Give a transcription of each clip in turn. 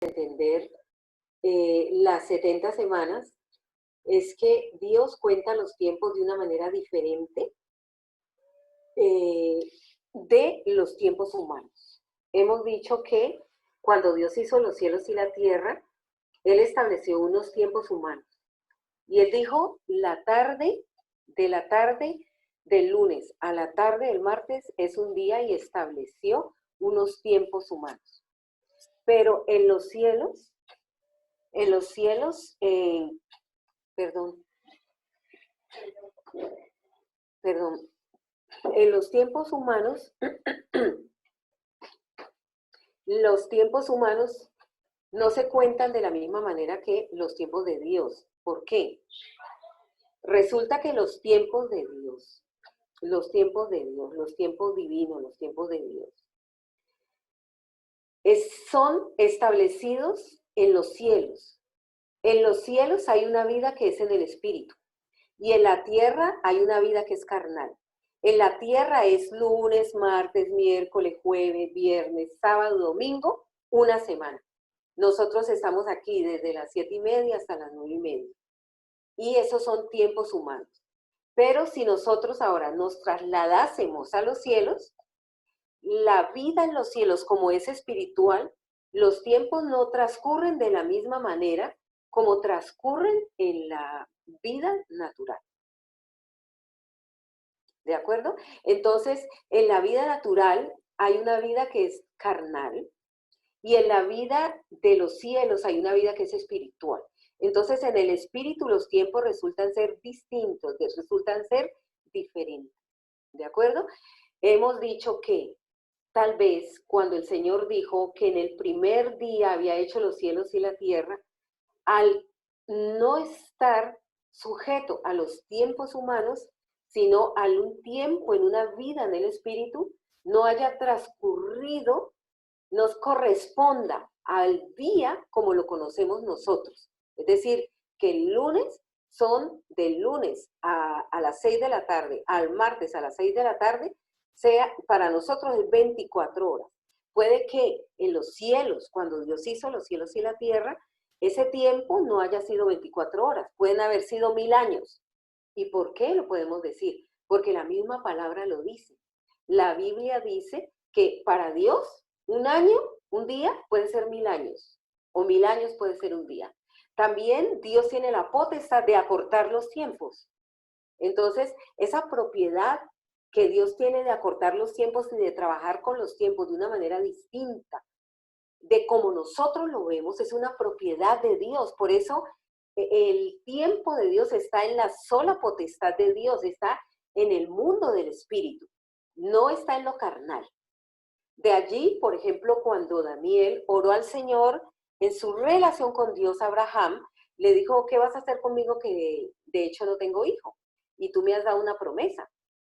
entender las 70 semanas es que Dios cuenta los tiempos de una manera diferente eh, de los tiempos humanos. Hemos dicho que cuando Dios hizo los cielos y la tierra, Él estableció unos tiempos humanos. Y Él dijo, la tarde del lunes a la tarde del martes es un día y estableció unos tiempos humanos. Pero en los cielos, perdón, en los tiempos humanos, los tiempos humanos no se cuentan de la misma manera que los tiempos de Dios. ¿Por qué? Resulta que los tiempos de Dios, los tiempos divinos, los tiempos de Dios, son establecidos en los cielos. En los cielos hay una vida que es en el espíritu y en la tierra hay una vida que es carnal. En la tierra es lunes, martes, miércoles, jueves, viernes, sábado, domingo, una semana. Nosotros estamos aquí desde las 7:30 hasta las 9:30. Y esos son tiempos humanos. Pero si nosotros ahora nos trasladásemos a los cielos, la vida en los cielos como es espiritual, los tiempos no transcurren de la misma manera como transcurren en la vida natural. ¿De acuerdo? Entonces, en la vida natural hay una vida que es carnal y en la vida de los cielos hay una vida que es espiritual. Entonces, en el espíritu los tiempos resultan ser distintos, resultan ser diferentes. ¿De acuerdo? Hemos dicho que tal vez cuando el Señor dijo que en el primer día había hecho los cielos y la tierra, al no estar sujeto a los tiempos humanos, sino a un tiempo en una vida en el espíritu, no haya transcurrido, nos corresponda al día como lo conocemos nosotros. Es decir, que el lunes son del lunes a las 6 de la tarde, al martes a las 6 de la tarde, sea para nosotros es 24 horas. Puede que en los cielos, cuando Dios hizo los cielos y la tierra, ese tiempo no haya sido 24 horas, pueden haber sido 1000 años. ¿Y por qué lo podemos decir? Porque la misma palabra lo dice. La Biblia dice que para Dios un año, un día puede ser 1000 años, o 1000 años puede ser un día. También Dios tiene la potestad de acortar los tiempos. Entonces, esa propiedad que Dios tiene de acortar los tiempos y de trabajar con los tiempos de una manera distinta, de como nosotros lo vemos, es una propiedad de Dios. Por eso el tiempo de Dios está en la sola potestad de Dios, está en el mundo del espíritu, no está en lo carnal. De allí, por ejemplo, cuando Daniel oró al Señor en su relación con Dios, Abraham le dijo, ¿qué vas a hacer conmigo que de hecho no tengo hijo? Y tú me has dado una promesa.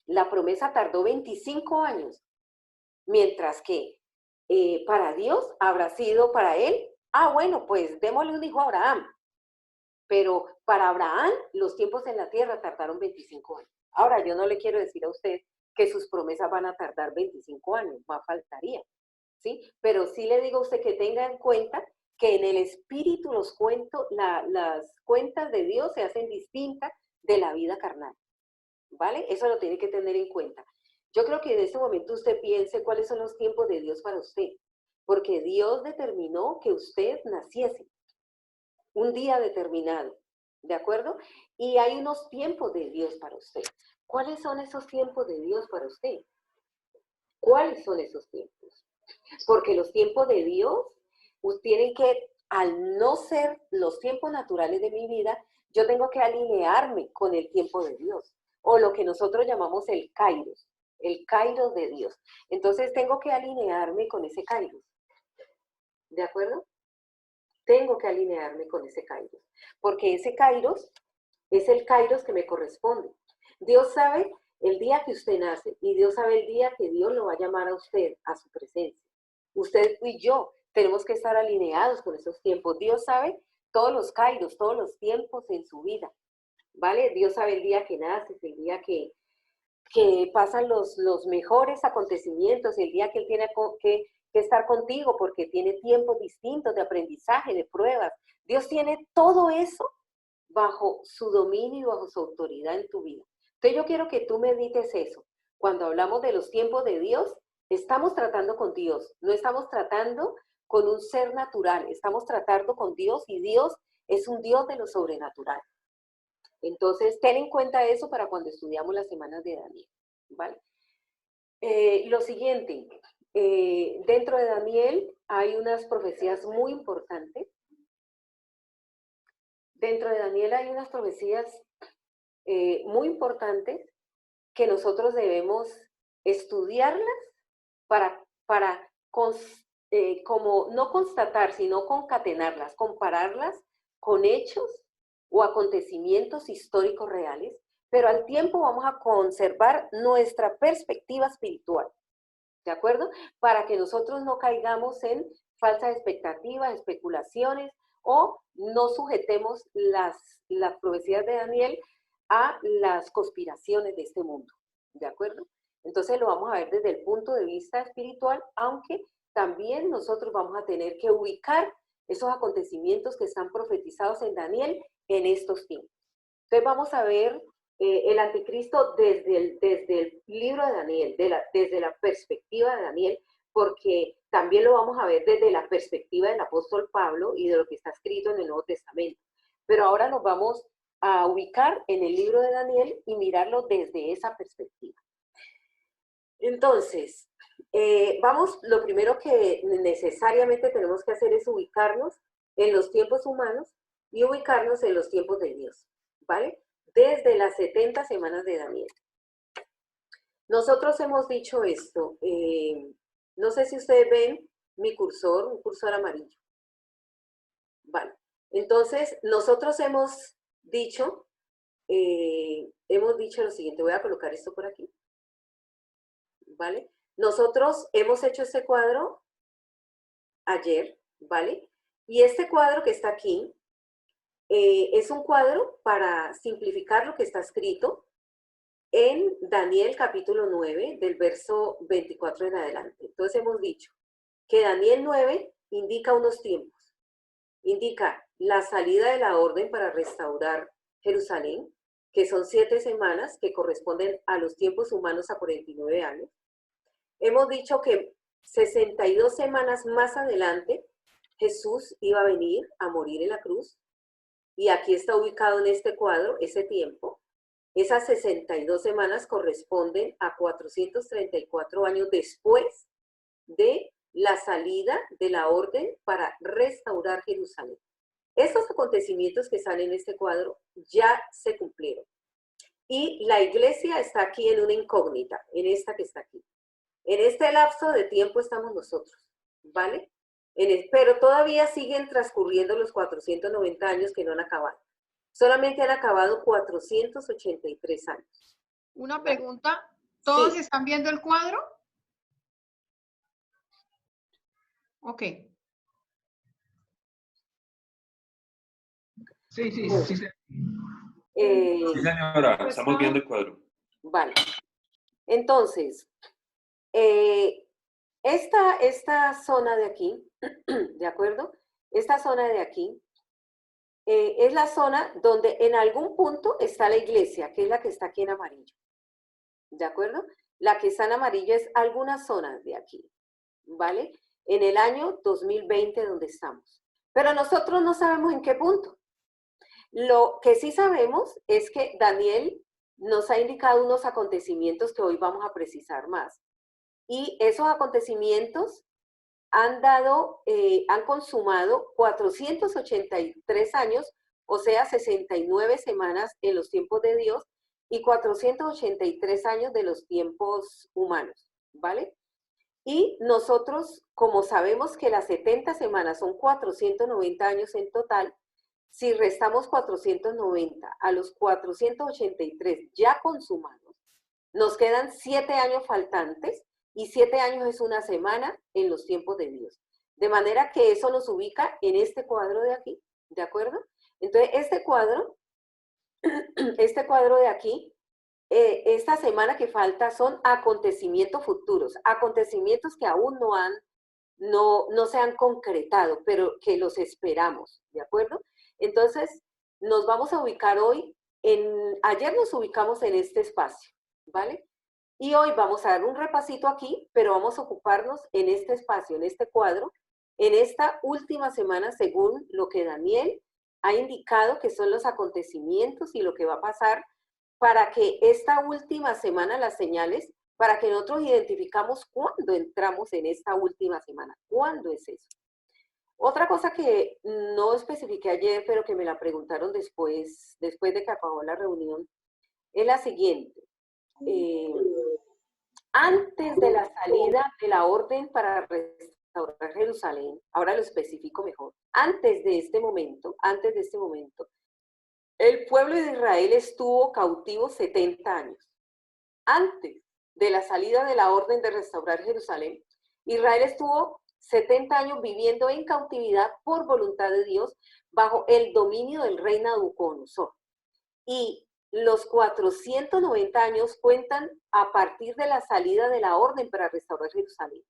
La promesa tardó 25 años, mientras que para Dios habrá sido para él, bueno, pues démosle un hijo a Abraham. Pero para Abraham los tiempos en la tierra tardaron 25 años. Ahora, yo no le quiero decir a usted que sus promesas van a tardar 25 años, más faltaría, ¿sí? Pero sí le digo a usted que tenga en cuenta que en el espíritu las cuentas de Dios se hacen distintas de la vida carnal, ¿vale? Eso lo tiene que tener en cuenta. Yo creo que en este momento usted piense cuáles son los tiempos de Dios para usted, porque Dios determinó que usted naciese un día determinado, ¿de acuerdo? Y hay unos tiempos de Dios para usted. ¿Cuáles son esos tiempos de Dios para usted? ¿Cuáles son esos tiempos? Porque los tiempos de Dios tienen que, al no ser los tiempos naturales de mi vida, yo tengo que alinearme con el tiempo de Dios, o lo que nosotros llamamos el kairos de Dios. Entonces tengo que alinearme con ese kairos, ¿de acuerdo? Tengo que alinearme con ese kairos, porque ese kairos es el kairos que me corresponde. Dios sabe el día que usted nace y Dios sabe el día que Dios lo va a llamar a usted a su presencia. Usted y yo tenemos que estar alineados con esos tiempos. Dios sabe todos los kairos, todos los tiempos en su vida, ¿vale? Dios sabe el día que naces, el día que pasan los mejores acontecimientos, el día que Él tiene que estar contigo porque tiene tiempos distintos de aprendizaje, de pruebas. Dios tiene todo eso bajo su dominio y bajo su autoridad en tu vida. Entonces yo quiero que tú medites eso. Cuando hablamos de los tiempos de Dios, estamos tratando con Dios, no estamos tratando con un ser natural, estamos tratando con Dios y Dios es un Dios de lo sobrenatural. Entonces, ten en cuenta eso para cuando estudiamos las semanas de Daniel, ¿vale? Lo siguiente, dentro de Daniel hay unas profecías muy importantes. Dentro de Daniel hay unas profecías muy importantes que nosotros debemos estudiarlas para como no constatar, sino concatenarlas, compararlas con hechos o acontecimientos históricos reales, pero al tiempo vamos a conservar nuestra perspectiva espiritual, ¿de acuerdo? Para que nosotros no caigamos en falsas expectativas, especulaciones, o no sujetemos las profecías de Daniel a las conspiraciones de este mundo, ¿de acuerdo? Entonces lo vamos a ver desde el punto de vista espiritual, aunque también nosotros vamos a tener que ubicar esos acontecimientos que están profetizados en Daniel en estos tiempos. Entonces vamos a ver el anticristo desde el libro de Daniel, desde la perspectiva de Daniel, porque también lo vamos a ver desde la perspectiva del apóstol Pablo y de lo que está escrito en el Nuevo Testamento. Pero ahora nos vamos a ubicar en el libro de Daniel y mirarlo desde esa perspectiva. Entonces, lo primero que necesariamente tenemos que hacer es ubicarnos en los tiempos humanos y ubicarnos en los tiempos de Dios, ¿vale? Desde las 70 semanas de Daniel. Nosotros hemos dicho esto, no sé si ustedes ven mi cursor, un cursor amarillo. Vale, entonces nosotros hemos dicho lo siguiente, voy a colocar esto por aquí, ¿vale? Nosotros hemos hecho este cuadro ayer, ¿vale? Y este cuadro que está aquí es un cuadro para simplificar lo que está escrito en Daniel capítulo 9, del verso 24 en adelante. Entonces hemos dicho que Daniel 9 indica unos tiempos. Indica la salida de la orden para restaurar Jerusalén, que son 7 semanas que corresponden a los tiempos humanos a 49 años. Hemos dicho que 62 semanas más adelante Jesús iba a venir a morir en la cruz. Y aquí está ubicado en este cuadro ese tiempo. Esas 62 semanas corresponden a 434 años después de la salida de la orden para restaurar Jerusalén. Estos acontecimientos que están en este cuadro ya se cumplieron. Y la iglesia está aquí en una incógnita, en esta que está aquí. En este lapso de tiempo estamos nosotros, ¿vale? Pero todavía siguen transcurriendo los 490 años que no han acabado. Solamente han acabado 483 años. Una pregunta, ¿todos sí. están viendo el cuadro? Ok. Sí. Sí, Sí, señora, estamos viendo el cuadro. Vale. Entonces, esta zona de aquí, ¿de acuerdo? Esta zona de aquí es la zona donde en algún punto está la iglesia, que es la que está aquí en amarillo. ¿De acuerdo? La que está en amarillo es alguna zona de aquí, ¿vale? En el año 2020 donde estamos. Pero nosotros no sabemos en qué punto. Lo que sí sabemos es que Daniel nos ha indicado unos acontecimientos que hoy vamos a precisar más. Y esos acontecimientos han consumado 483 años, o sea, 69 semanas en los tiempos de Dios y 483 años de los tiempos humanos, ¿vale? Y nosotros, como sabemos que las 70 semanas son 490 años en total, si restamos 490 a los 483 ya consumados, nos quedan 7 años faltantes, y 7 años es una semana en los tiempos de Dios. De manera que eso nos ubica en este cuadro de aquí, ¿de acuerdo? Entonces, este cuadro de aquí, esta semana que falta son acontecimientos futuros, acontecimientos que aún no han no se han concretado, pero que los esperamos, ¿de acuerdo? Entonces, nos vamos a ubicar hoy ayer nos ubicamos en este espacio, ¿vale? Y hoy vamos a dar un repasito aquí, pero vamos a ocuparnos en este espacio, en este cuadro, en esta última semana, según lo que Daniel ha indicado que son los acontecimientos y lo que va a pasar, para que esta última semana, las señales, para que nosotros identificamos cuándo entramos en esta última semana, cuándo es eso. Otra cosa que no especifiqué ayer, pero que me la preguntaron después de que acabó la reunión, es la siguiente. Antes de la salida de la orden para restaurar Jerusalén, ahora lo especifico mejor, antes de este momento, el pueblo de Israel estuvo cautivo 70 años. Antes de la salida de la orden de restaurar Jerusalén, Israel estuvo 70 años viviendo en cautividad por voluntad de Dios bajo el dominio del rey Nabucodonosor. Y los 490 años cuentan a partir de la salida de la orden para restaurar Jerusalén,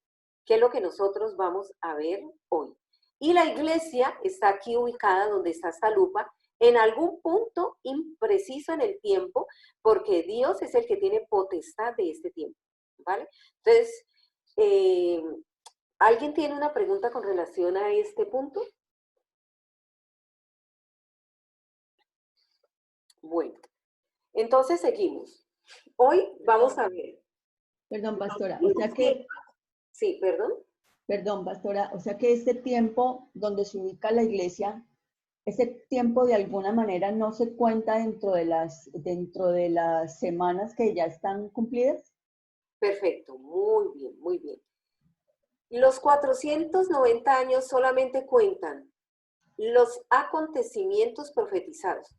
que es lo que nosotros vamos a ver hoy. Y la iglesia está aquí ubicada donde está esta lupa, en algún punto impreciso en el tiempo, porque Dios es el que tiene potestad de este tiempo, ¿vale? Entonces, ¿alguien tiene una pregunta con relación a este punto? Bueno, entonces seguimos. Hoy vamos a ver. Perdón, pastora, o sea que... Sí, perdón. Perdón, pastora, o sea que este tiempo donde se ubica la iglesia, ese tiempo de alguna manera no se cuenta dentro de las semanas que ya están cumplidas. Perfecto, muy bien, muy bien. Los 490 años solamente cuentan los acontecimientos profetizados.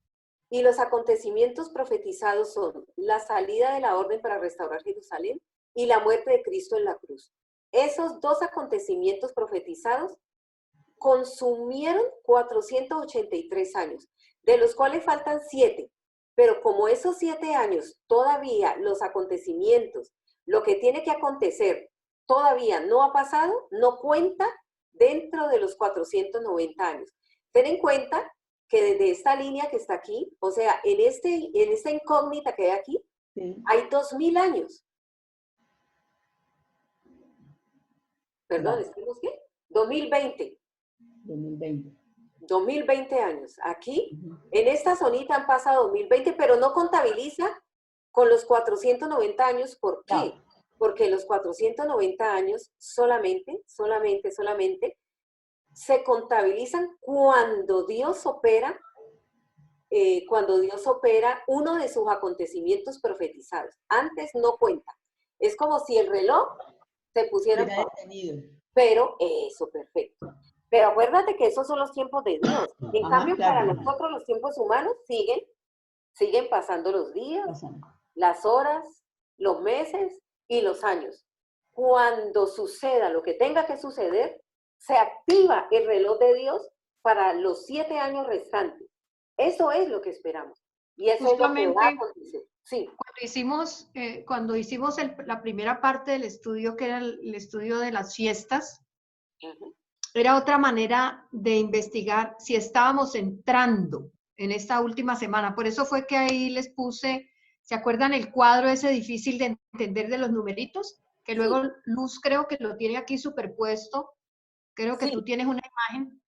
Y los acontecimientos profetizados son la salida de la orden para restaurar Jerusalén y la muerte de Cristo en la cruz. Esos dos acontecimientos profetizados consumieron 483 años, de los cuales faltan 7. Pero como esos 7 años todavía los acontecimientos, lo que tiene que acontecer, todavía no ha pasado, no cuenta dentro de los 490 años. Ten en cuenta que desde esta línea que está aquí, o sea, en esta incógnita que hay aquí, sí, hay 2000 años. Perdón, ¿estamos qué? 2020. 2020 años. Aquí, en esta zonita han pasado 2020, pero no contabiliza con los 490 años. ¿Por qué? No. Porque los 490 años solamente se contabilizan cuando Dios opera uno de sus acontecimientos profetizados. Antes no cuenta. Es como si el reloj se pusiera en pausa. Pero eso, perfecto. Pero acuérdate que esos son los tiempos de Dios. En cambio, claro, para nosotros los tiempos humanos siguen pasando los días, las horas, los meses y los años. Cuando suceda lo que tenga que suceder, se activa el reloj de Dios para los 7 años restantes. Eso es lo que esperamos. Y eso justamente es lo que va a acontecer. Sí. Cuando hicimos la primera parte del estudio, que era el estudio de las fiestas, era otra manera de investigar si estábamos entrando en esta última semana. Por eso fue que ahí les puse, ¿se acuerdan el cuadro ese difícil de entender de los numeritos? Que luego Luz creo que lo tiene aquí superpuesto. Creo que tú tienes una imagen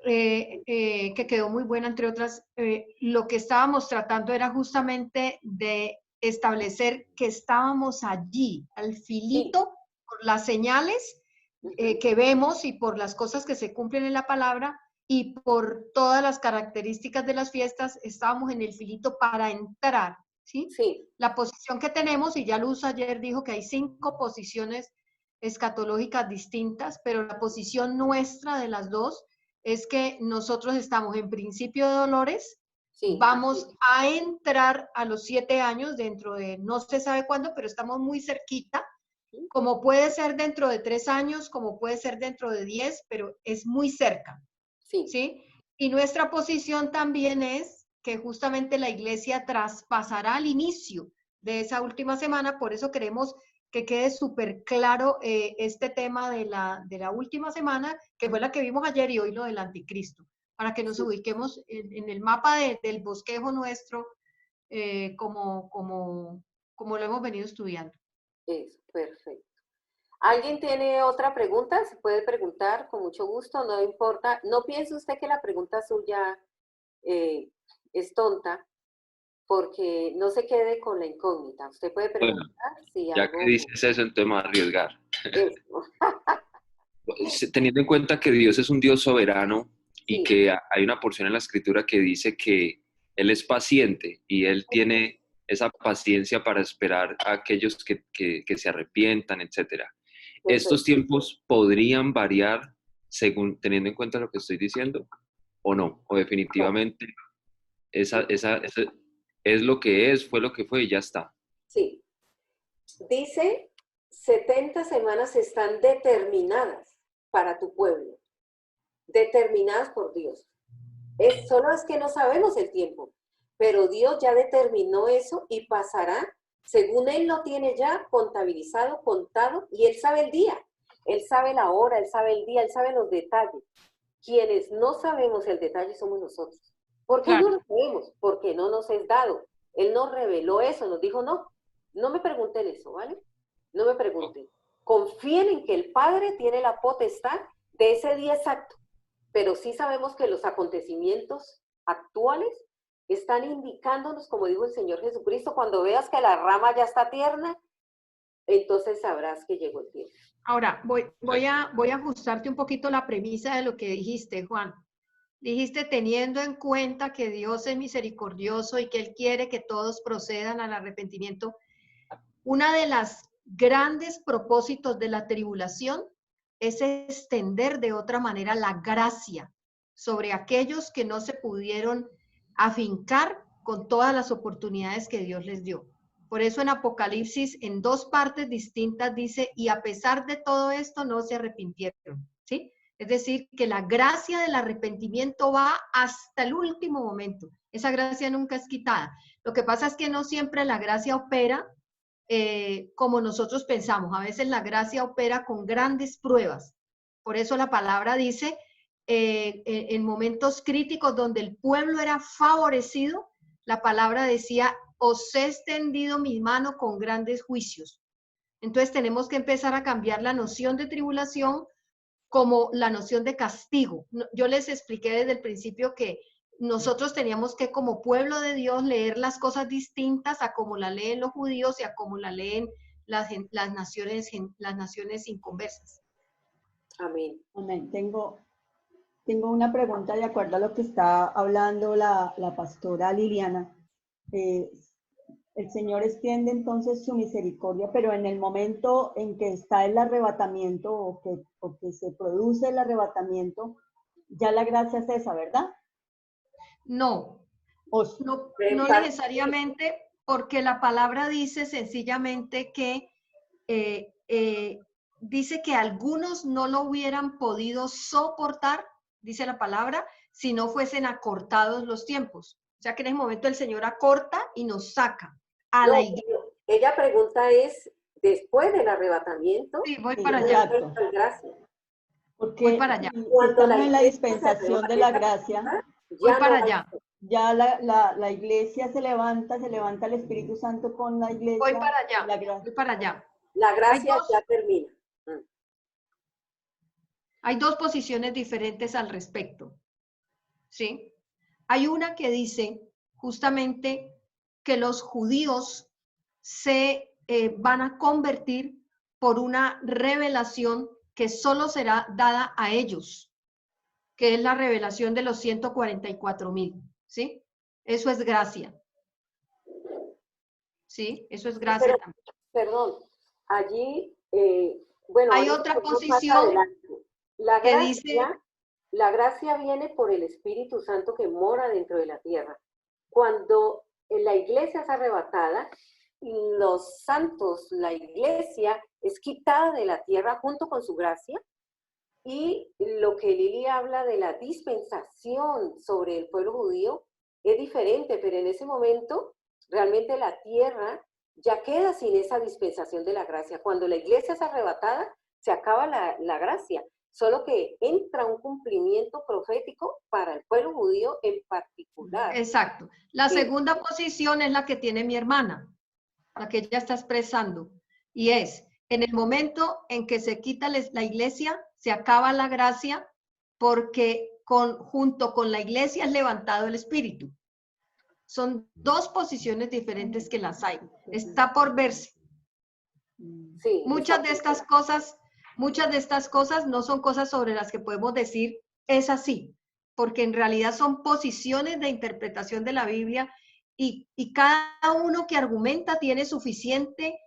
que quedó muy buena, entre otras. Lo que estábamos tratando era justamente de establecer que estábamos allí, al filito, por las señales que vemos y por las cosas que se cumplen en la palabra y por todas las características de las fiestas, estábamos en el filito para entrar, ¿sí? Sí. La posición que tenemos, y ya Luz ayer dijo que hay 5 posiciones escatológicas distintas, pero la posición nuestra de las dos es que nosotros estamos en principio de dolores, vamos a entrar a los 7 años dentro de no se sabe cuándo, pero estamos muy cerquita, como puede ser dentro de 3 años, como puede ser dentro de 10, pero es muy cerca, ¿sí? Y nuestra posición también es que justamente la iglesia traspasará al inicio de esa última semana, por eso queremos que quede súper claro este tema de la última semana, que fue la que vimos ayer, y hoy lo del anticristo, para que nos ubiquemos en el mapa del bosquejo nuestro, como lo hemos venido estudiando. Eso, perfecto. ¿Alguien tiene otra pregunta? Se puede preguntar con mucho gusto, no importa. No piense usted que la pregunta suya es tonta, porque no se quede con la incógnita. Usted puede preguntar si ya algo... que dices eso, entonces me voy a arriesgar. Eso. Teniendo en cuenta que Dios es un Dios soberano y Sí. que hay una porción en la Escritura que dice que Él es paciente y Él tiene esa paciencia para esperar a aquellos que se arrepientan, etc. ¿Estos tiempos podrían variar según teniendo en cuenta lo que estoy diciendo o no? ¿O definitivamente esa es lo que es, fue lo que fue y ya está? Sí. Dice, 70 semanas están determinadas para tu pueblo, determinadas por Dios. Solo es que no sabemos el tiempo, pero Dios ya determinó eso y pasará según Él lo tiene ya contabilizado, contado, y Él sabe el día, Él sabe la hora, Él sabe el día, Él sabe los detalles. Quienes no sabemos el detalle somos nosotros. ¿Por qué no lo sabemos? Porque no nos es dado. Él nos reveló eso, nos dijo, no me pregunten eso, ¿vale? No me pregunten. Confíen en que el Padre tiene la potestad de ese día exacto, pero sí sabemos que los acontecimientos actuales están indicándonos, como dijo el Señor Jesucristo, cuando veas que la rama ya está tierna, entonces sabrás que llegó el tiempo. Ahora, voy a ajustarte un poquito la premisa de lo que dijiste, Juan. Dijiste teniendo en cuenta que Dios es misericordioso y que Él quiere que todos procedan al arrepentimiento. Una de las grandes propósitos de la tribulación es extender de otra manera la gracia sobre aquellos que no se pudieron afincar con todas las oportunidades que Dios les dio. Por eso en Apocalipsis, en dos partes distintas, dice, y a pesar de todo esto no se arrepintieron, ¿sí? Es decir, que la gracia del arrepentimiento va hasta el último momento. Esa gracia nunca es quitada. Lo que pasa es que no siempre la gracia opera como nosotros pensamos. A veces la gracia opera con grandes pruebas. Por eso la palabra dice, en momentos críticos donde el pueblo era favorecido, la palabra decía, os he extendido mi mano con grandes juicios. Entonces tenemos que empezar a cambiar la noción de tribulación como la noción de castigo. Yo les expliqué desde el principio que nosotros teníamos que, como pueblo de Dios, leer las cosas distintas a como la leen los judíos y a como la leen las naciones inconversas. Amén. Amén. Tengo una pregunta de acuerdo a lo que está hablando la pastora Liliana. El Señor extiende entonces su misericordia, pero en el momento en que está el arrebatamiento o que se produce el arrebatamiento, ya la gracia es esa, ¿verdad? No necesariamente, porque la palabra dice sencillamente que dice que algunos no lo hubieran podido soportar, dice la palabra, si no fuesen acortados los tiempos. O sea que en ese momento el Señor acorta y nos saca a la iglesia. Ella pregunta es, después del arrebatamiento. Sí, voy para allá. Porque voy para allá. Cuando estamos en la dispensación de la gracia, voy para allá. Ya la iglesia se levanta el Espíritu Santo con la iglesia. Voy para allá, voy para allá. La gracia ya termina. Hay dos posiciones diferentes al respecto, ¿sí? Hay una que dice justamente que los judíos se van a convertir por una revelación que solo será dada a ellos, que es la revelación de los 144,000, ¿sí? Eso es gracia. ¿Sí? Eso es gracia también. Perdón, allí, bueno, hay otra posición que dice... La gracia viene por el Espíritu Santo que mora dentro de la tierra. Cuando la iglesia es arrebatada, los santos, la iglesia es quitada de la tierra junto con su gracia. Y lo que Lili habla de la dispensación sobre el pueblo judío es diferente, pero en ese momento realmente la tierra ya queda sin esa dispensación de la gracia. Cuando la iglesia es arrebatada, se acaba la gracia. Solo que entra un cumplimiento profético para el pueblo judío en particular. Exacto. La segunda posición es la que tiene mi hermana, la que ella está expresando, y es, en el momento en que se quita la iglesia, se acaba la gracia, porque junto con la iglesia es levantado el espíritu. Son dos posiciones diferentes que las hay. Está por verse. Sí, Muchas de estas cosas no son cosas sobre las que podemos decir es así, porque en realidad son posiciones de interpretación de la Biblia y cada uno que argumenta tiene suficiente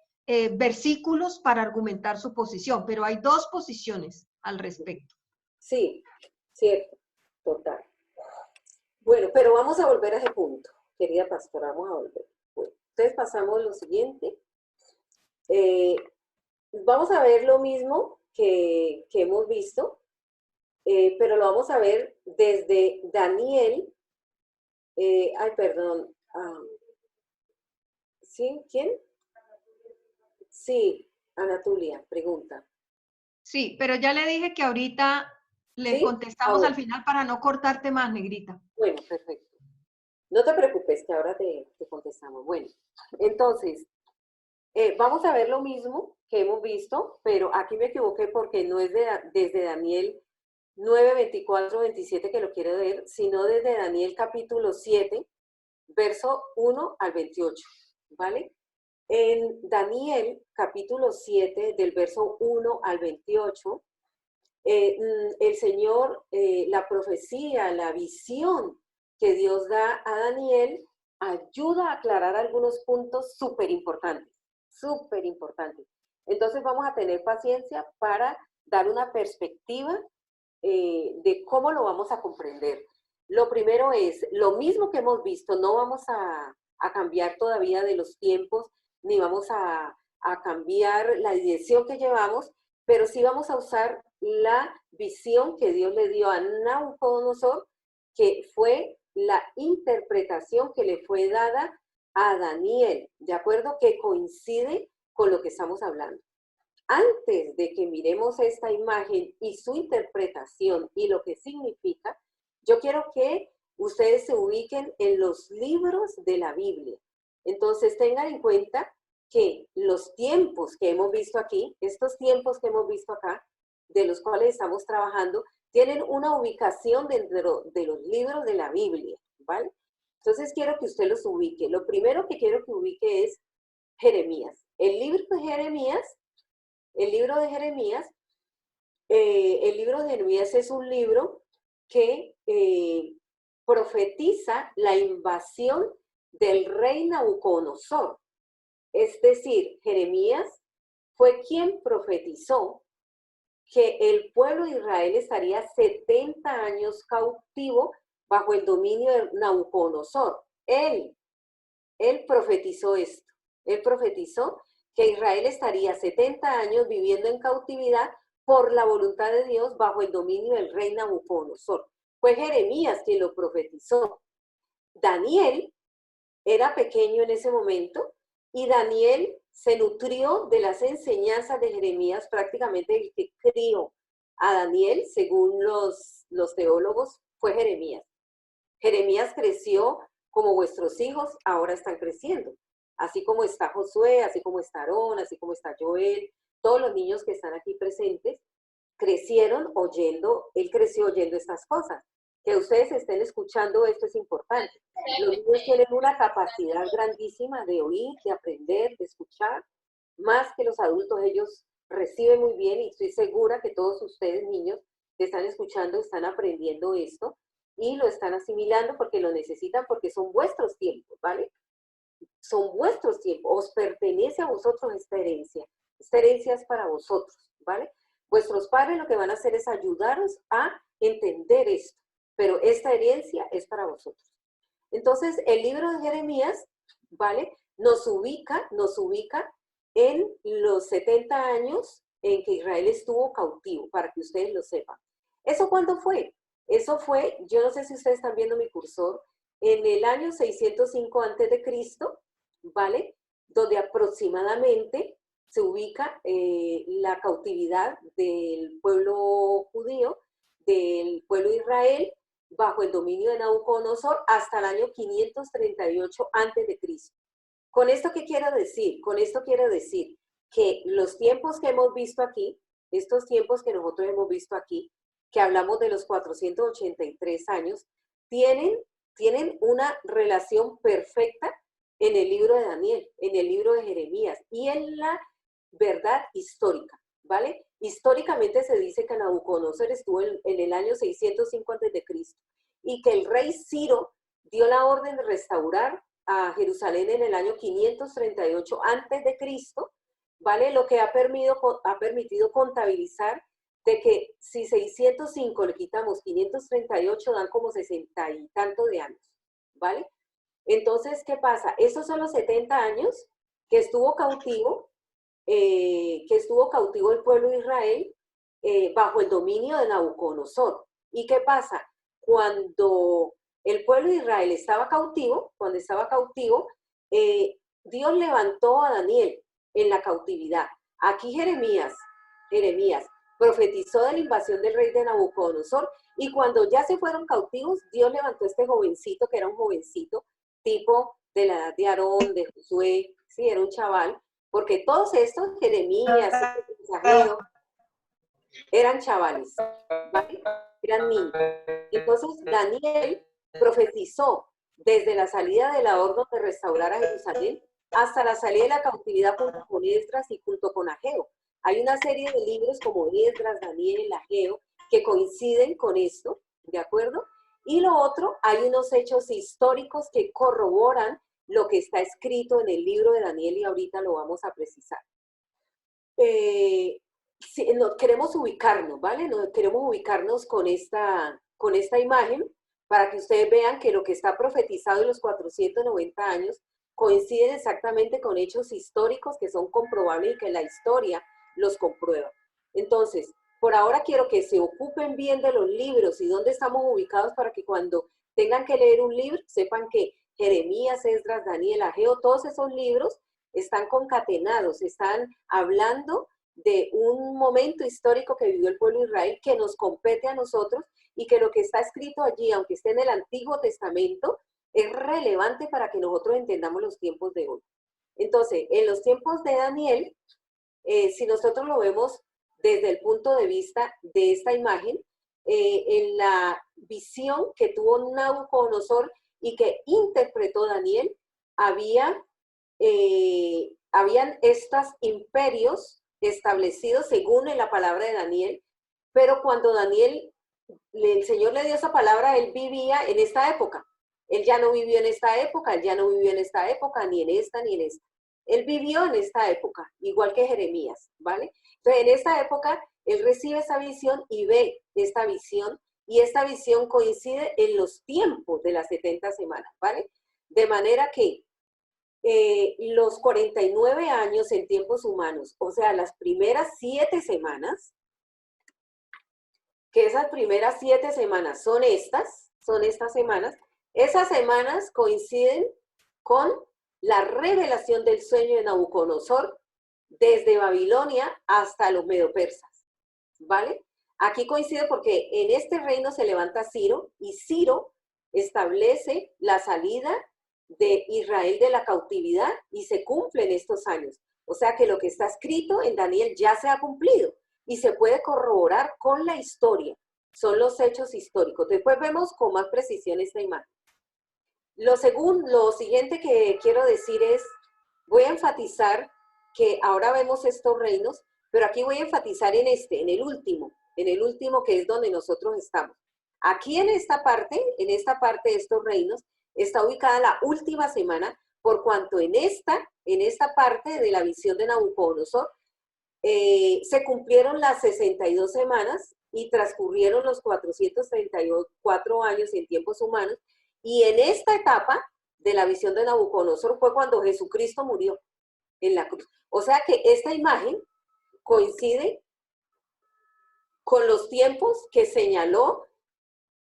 versículos para argumentar su posición, pero hay dos posiciones al respecto. Sí, cierto, total. Bueno, pero vamos a volver a ese punto, querida pastora, vamos a volver. Bueno, entonces pasamos a lo siguiente. Vamos a ver lo mismo que hemos visto, pero lo vamos a ver desde Daniel. ¿Sí? ¿Quién? Sí, Anatulia, pregunta. Sí, pero ya le dije que ahorita le ¿Sí? contestamos al final para no cortarte más, negrita. Bueno, perfecto. No te preocupes, que ahora te contestamos. Bueno, entonces, vamos a ver lo mismo que hemos visto, pero aquí me equivoqué porque no es desde Daniel 9, 24, 27 que lo quiero ver, sino desde Daniel capítulo 7, verso 1 al 28, ¿vale? En Daniel capítulo 7, del verso 1 al 28, el Señor, la profecía, la visión que Dios da a Daniel, ayuda a aclarar algunos puntos súper importantes, súper importantes. Entonces vamos a tener paciencia para dar una perspectiva de cómo lo vamos a comprender. Lo primero es, lo mismo que hemos visto, no vamos a cambiar todavía de los tiempos, ni vamos a cambiar la dirección que llevamos, pero sí vamos a usar la visión que Dios le dio a Nabucodonosor, que fue la interpretación que le fue dada a Daniel, ¿de acuerdo? Que coincide con lo que estamos hablando. Antes de que miremos esta imagen y su interpretación y lo que significa, yo quiero que ustedes se ubiquen en los libros de la Biblia. Entonces tengan en cuenta que los tiempos que hemos visto aquí, estos tiempos que hemos visto acá, de los cuales estamos trabajando, tienen una ubicación dentro de los libros de la Biblia, ¿vale? Entonces quiero que usted los ubique. Lo primero que quiero que ubique es Jeremías. El libro de Jeremías es un libro que profetiza la invasión del rey Nabucodonosor. Es decir, Jeremías fue quien profetizó que el pueblo de Israel estaría 70 años cautivo bajo el dominio de Nabucodonosor. Él profetizó esto. Él profetizó que Israel estaría 70 años viviendo en cautividad por la voluntad de Dios bajo el dominio del rey Nabucodonosor. Fue Jeremías quien lo profetizó. Daniel era pequeño en ese momento y Daniel se nutrió de las enseñanzas de Jeremías, prácticamente el que crió a Daniel, según los teólogos, fue Jeremías. Jeremías creció como vuestros hijos ahora están creciendo. Así como está Josué, así como está Aarón, así como está Joel, todos los niños que están aquí presentes crecieron oyendo, él creció oyendo estas cosas. Que ustedes estén escuchando esto es importante. Los niños tienen una capacidad grandísima de oír, de aprender, de escuchar, más que los adultos. Ellos reciben muy bien y estoy segura que todos ustedes, niños, que están escuchando, están aprendiendo esto y lo están asimilando porque lo necesitan, porque son vuestros tiempos, ¿vale? Son vuestros tiempos, os pertenece a vosotros esta herencia es para vosotros, ¿vale? Vuestros padres lo que van a hacer es ayudaros a entender esto, pero esta herencia es para vosotros. Entonces, el libro de Jeremías, ¿vale? Nos ubica en los 70 años en que Israel estuvo cautivo, para que ustedes lo sepan. ¿Eso cuándo fue? Eso fue, yo no sé si ustedes están viendo mi cursor, en el año 605 a.C., ¿vale? donde aproximadamente se ubica la cautividad del pueblo judío, del pueblo de Israel, bajo el dominio de Nabucodonosor hasta el año 538 a.C. ¿Con esto qué quiero decir? Con esto quiero decir que los tiempos que hemos visto aquí, estos tiempos que nosotros hemos visto aquí, que hablamos de los 483 años, tienen una relación perfecta en el libro de Daniel, en el libro de Jeremías y en la verdad histórica, ¿vale? Históricamente se dice que Nabucodonosor estuvo en el año 605 a.C. y que el rey Ciro dio la orden de restaurar a Jerusalén en el año 538 a.C., ¿vale? Lo que ha permitido contabilizar de que si 605 le quitamos 538 dan como 60 y tanto de años, ¿vale? Entonces, ¿qué pasa? Esos son los 70 años que estuvo cautivo el pueblo de Israel bajo el dominio de Nabucodonosor. ¿Y qué pasa? Cuando el pueblo de Israel estaba cautivo, Dios levantó a Daniel en la cautividad. Aquí Jeremías profetizó de la invasión del rey de Nabucodonosor, y cuando ya se fueron cautivos, Dios levantó a este jovencito, que era un jovencito, tipo de la edad de Aarón, de Josué, sí, era un chaval, porque todos estos, Jeremías, Ageo, eran chavales, ¿vale? Eran niños. Entonces Daniel profetizó desde la salida de la orden de restaurar a Jerusalén hasta la salida de la cautividad junto con Esdras y junto con Ageo. Hay una serie de libros como Esdras, Daniel, Ageo, que coinciden con esto, ¿de acuerdo? Y lo otro, hay unos hechos históricos que corroboran lo que está escrito en el libro de Daniel y ahorita lo vamos a precisar. Queremos ubicarnos, ¿vale? Queremos ubicarnos con esta imagen para que ustedes vean que lo que está profetizado en los 490 años coincide exactamente con hechos históricos que son comprobables y que la historia los comprueba. Entonces, por ahora quiero que se ocupen bien de los libros y dónde estamos ubicados para que cuando tengan que leer un libro sepan que Jeremías, Esdras, Daniel, Ageo, todos esos libros están concatenados, están hablando de un momento histórico que vivió el pueblo de Israel que nos compete a nosotros y que lo que está escrito allí, aunque esté en el Antiguo Testamento, es relevante para que nosotros entendamos los tiempos de hoy. Entonces, en los tiempos de Daniel, si nosotros lo vemos desde el punto de vista de esta imagen, en la visión que tuvo Nabucodonosor y que interpretó Daniel, habían estos imperios establecidos según en la palabra de Daniel, pero cuando Daniel, el Señor le dio esa palabra, él vivía en esta época. Él ya no vivió en esta época, ni en esta, ni en esta. Él vivió en esta época, igual que Jeremías, ¿vale? Entonces, en esta época, él recibe esa visión y ve esta visión, y esta visión coincide en los tiempos de las 70 semanas, ¿vale? De manera que los 49 años en tiempos humanos, o sea, las primeras 7 semanas, que esas primeras 7 semanas son estas semanas, esas semanas coinciden con la revelación del sueño de Nabucodonosor desde Babilonia hasta los medopersas, ¿vale? Aquí coincide porque en este reino se levanta Ciro y Ciro establece la salida de Israel de la cautividad y se cumplen estos años. O sea que lo que está escrito en Daniel ya se ha cumplido y se puede corroborar con la historia. Son los hechos históricos. Después vemos con más precisión esta imagen. Lo siguiente que quiero decir es, voy a enfatizar que ahora vemos estos reinos, pero aquí voy a enfatizar en el último que es donde nosotros estamos. Aquí en esta parte de estos reinos, está ubicada la última semana, por cuanto en esta parte de la visión de Nabucodonosor se cumplieron las 62 semanas y transcurrieron los 434 años en tiempos humanos, y en esta etapa de la visión de Nabucodonosor fue cuando Jesucristo murió en la cruz. O sea que esta imagen coincide con los tiempos que señaló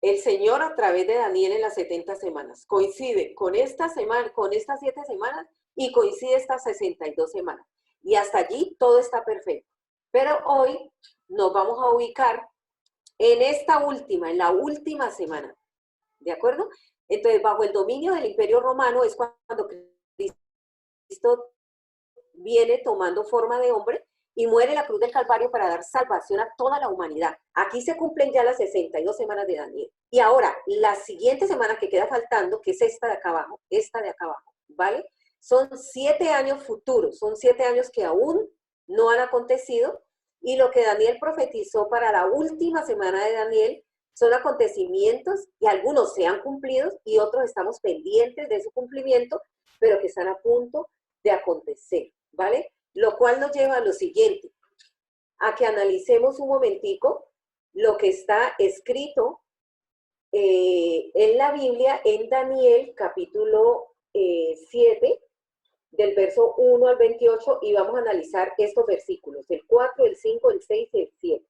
el Señor a través de Daniel en las 70 semanas. Coincide con esta semana, con estas 7 semanas, y coincide estas 62 semanas. Y hasta allí todo está perfecto. Pero hoy nos vamos a ubicar en esta última, en la última semana, ¿de acuerdo? Entonces, bajo el dominio del Imperio Romano es cuando Cristo viene tomando forma de hombre y muere en la cruz del Calvario para dar salvación a toda la humanidad. Aquí se cumplen ya las 62 semanas de Daniel. Y ahora, la siguiente semana que queda faltando, que es esta de acá abajo, ¿vale? Son 7 años futuros, son 7 años que aún no han acontecido, y lo que Daniel profetizó para la última semana de Daniel son acontecimientos, y algunos se han cumplido y otros estamos pendientes de su cumplimiento, pero que están a punto de acontecer, ¿vale? Lo cual nos lleva a lo siguiente, a que analicemos un momentico lo que está escrito en la Biblia, en Daniel, capítulo 7, del verso 1 al 28, y vamos a analizar estos versículos, el 4, el 5, el 6 y el 7.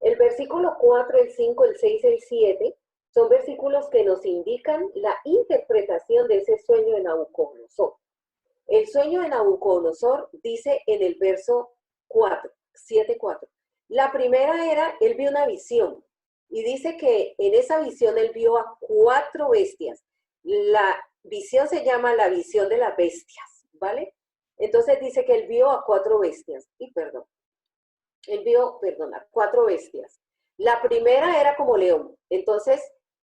El versículo 4, el 5, el 6 y el 7 son versículos que nos indican la interpretación de ese sueño de Nabucodonosor. El sueño de Nabucodonosor dice en el verso 4, 7:4. La primera era, él vio una visión, y dice que en esa visión él vio a 4 bestias. La visión se llama la visión de las bestias, ¿vale? Entonces dice que él vio a 4 bestias, él vio, a 4 bestias. La primera era como león. Entonces,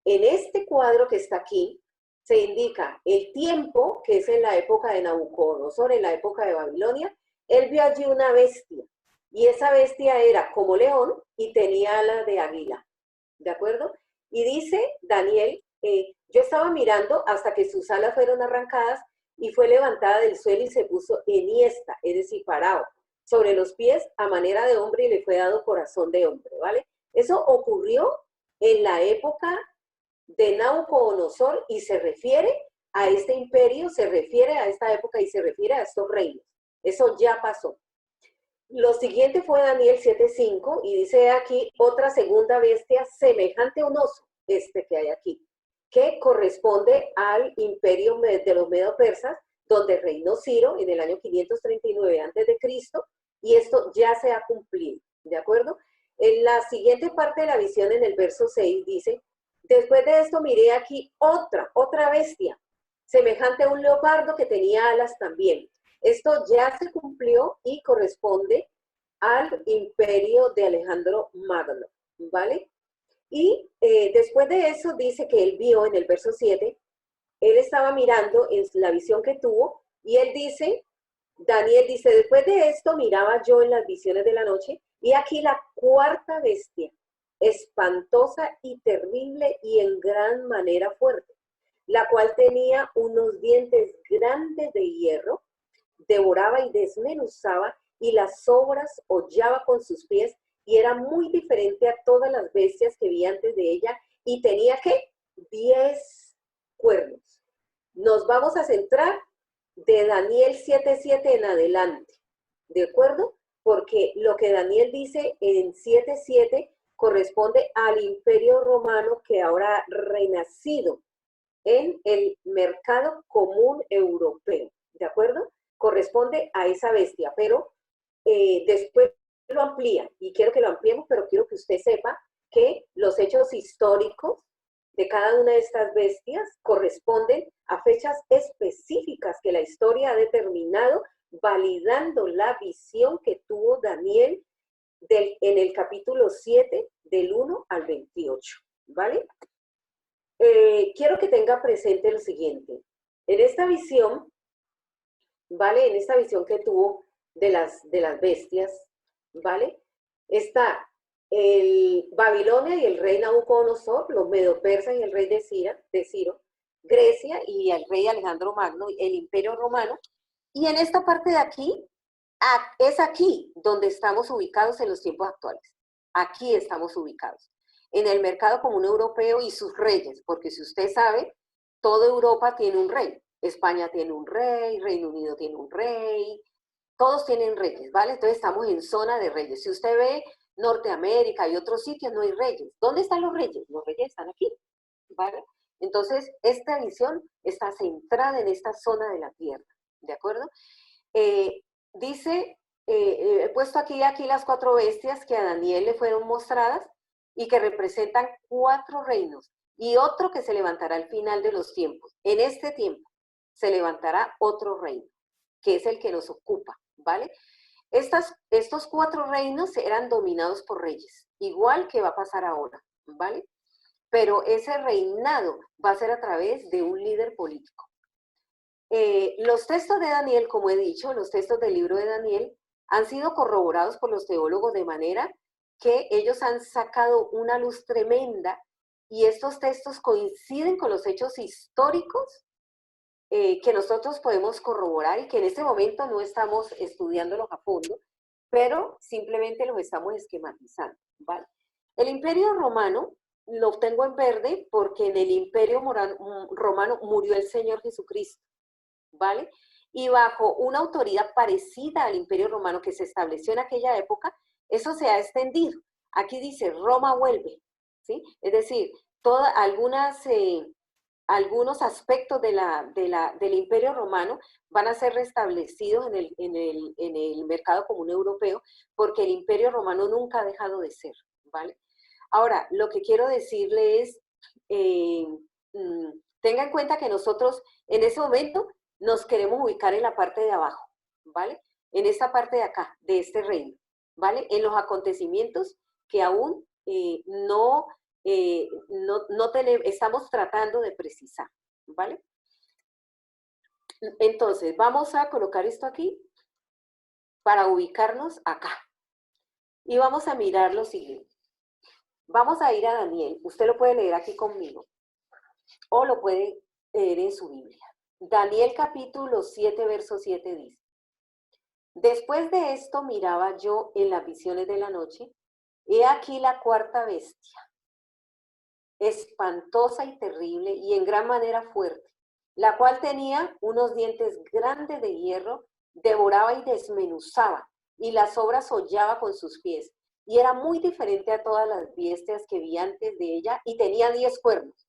en este cuadro que está aquí, se indica el tiempo, que es en la época de Nabucodonosor, en la época de Babilonia. Él vio allí una bestia, y esa bestia era como león y tenía alas de águila, ¿de acuerdo? Y dice Daniel, yo estaba mirando hasta que sus alas fueron arrancadas y fue levantada del suelo y se puso enhiesta, es decir, parado, sobre los pies a manera de hombre, y le fue dado corazón de hombre, ¿vale? Eso ocurrió en la época de Nabucodonosor y se refiere a este imperio, se refiere a esta época y se refiere a estos reinos. Eso ya pasó. Lo siguiente fue Daniel 7:5 y dice aquí otra segunda bestia semejante a un oso, este que hay aquí, que corresponde al imperio de los medo-persas, donde reinó Ciro en el año 539 a.C., y esto ya se ha cumplido, ¿de acuerdo? En la siguiente parte de la visión, en el verso 6, dice, después de esto miré aquí otra bestia, semejante a un leopardo que tenía alas también. Esto ya se cumplió y corresponde al imperio de Alejandro Magno, ¿vale? Y después de eso dice que él vio en el verso 7, él estaba mirando en la visión que tuvo, y él dice, Daniel dice, después de esto miraba yo en las visiones de la noche, y aquí la 4ª bestia, espantosa y terrible y en gran manera fuerte, la cual tenía unos dientes grandes de hierro, devoraba y desmenuzaba, y las sobras hollaba con sus pies, y era muy diferente a todas las bestias que vi antes de ella, y tenía, ¿qué? 10 cuernos. Nos vamos a centrar de Daniel 7:7 en adelante, ¿de acuerdo? Porque lo que Daniel dice en 7:7 corresponde al imperio romano que ahora ha renacido en el mercado común europeo, ¿de acuerdo? Corresponde a esa bestia, pero después lo amplía, y quiero que lo ampliemos, pero quiero que usted sepa que los hechos históricos de cada una de estas bestias corresponden a fechas específicas que la historia ha determinado, validando la visión que tuvo Daniel en el capítulo 7, del 1 al 28, ¿vale? Quiero que tenga presente lo siguiente. En esta visión, ¿vale? En esta visión que tuvo de las bestias, ¿vale? Está el Babilonia y el rey Nabucodonosor, los medo-persas y el rey de Ciro, Grecia y el rey Alejandro Magno, el imperio romano. Y en esta parte de aquí, es aquí donde estamos ubicados en los tiempos actuales. Aquí estamos ubicados, en el mercado común europeo y sus reyes, porque si usted sabe, toda Europa tiene un rey. España tiene un rey, Reino Unido tiene un rey, todos tienen reyes, ¿vale? Entonces estamos en zona de reyes. Si usted ve Norteamérica y otros sitios, no hay reyes. ¿Dónde están los reyes? Los reyes están aquí, ¿vale? Entonces, esta visión está centrada en esta zona de la tierra, ¿de acuerdo? Dice, he puesto aquí las 4 bestias que a Daniel le fueron mostradas y que representan 4 reinos, y otro que se levantará al final de los tiempos. En este tiempo se levantará otro reino, que es el que nos ocupa, ¿vale? Estos 4 reinos eran dominados por reyes, igual que va a pasar ahora, ¿vale? Pero ese reinado va a ser a través de un líder político. Los textos de Daniel, como he dicho, los textos del libro de Daniel, han sido corroborados por los teólogos de manera que ellos han sacado una luz tremenda, y estos textos coinciden con los hechos históricos que nosotros podemos corroborar, y que en este momento no estamos estudiándolos a fondo, pero simplemente los estamos esquematizando, ¿vale? El Imperio Romano lo tengo en verde porque en el Imperio Romano murió el Señor Jesucristo, ¿vale? Y bajo una autoridad parecida al Imperio Romano que se estableció en aquella época, eso se ha extendido. Aquí dice, Roma vuelve, ¿sí? Es decir, algunos aspectos del Imperio Romano van a ser restablecidos en el mercado común europeo, porque el Imperio Romano nunca ha dejado de ser, ¿vale? Ahora, lo que quiero decirle es, tenga en cuenta que nosotros en ese momento nos queremos ubicar en la parte de abajo, ¿vale? En esta parte de acá, de este reino, ¿vale? En los acontecimientos que aún estamos tratando de precisar, ¿vale? Entonces, vamos a colocar esto aquí para ubicarnos acá. Y vamos a mirar lo siguiente. Vamos a ir a Daniel. Usted lo puede leer aquí conmigo, o lo puede leer en su Biblia. Daniel capítulo 7, verso 7 dice: Después de esto miraba yo en las visiones de la noche, he aquí la 4ª bestia, espantosa y terrible, y en gran manera fuerte, la cual tenía unos dientes grandes de hierro, devoraba y desmenuzaba, y las obras hollaba con sus pies, y era muy diferente a todas las bestias que vi antes de ella, y tenía 10 cuernos.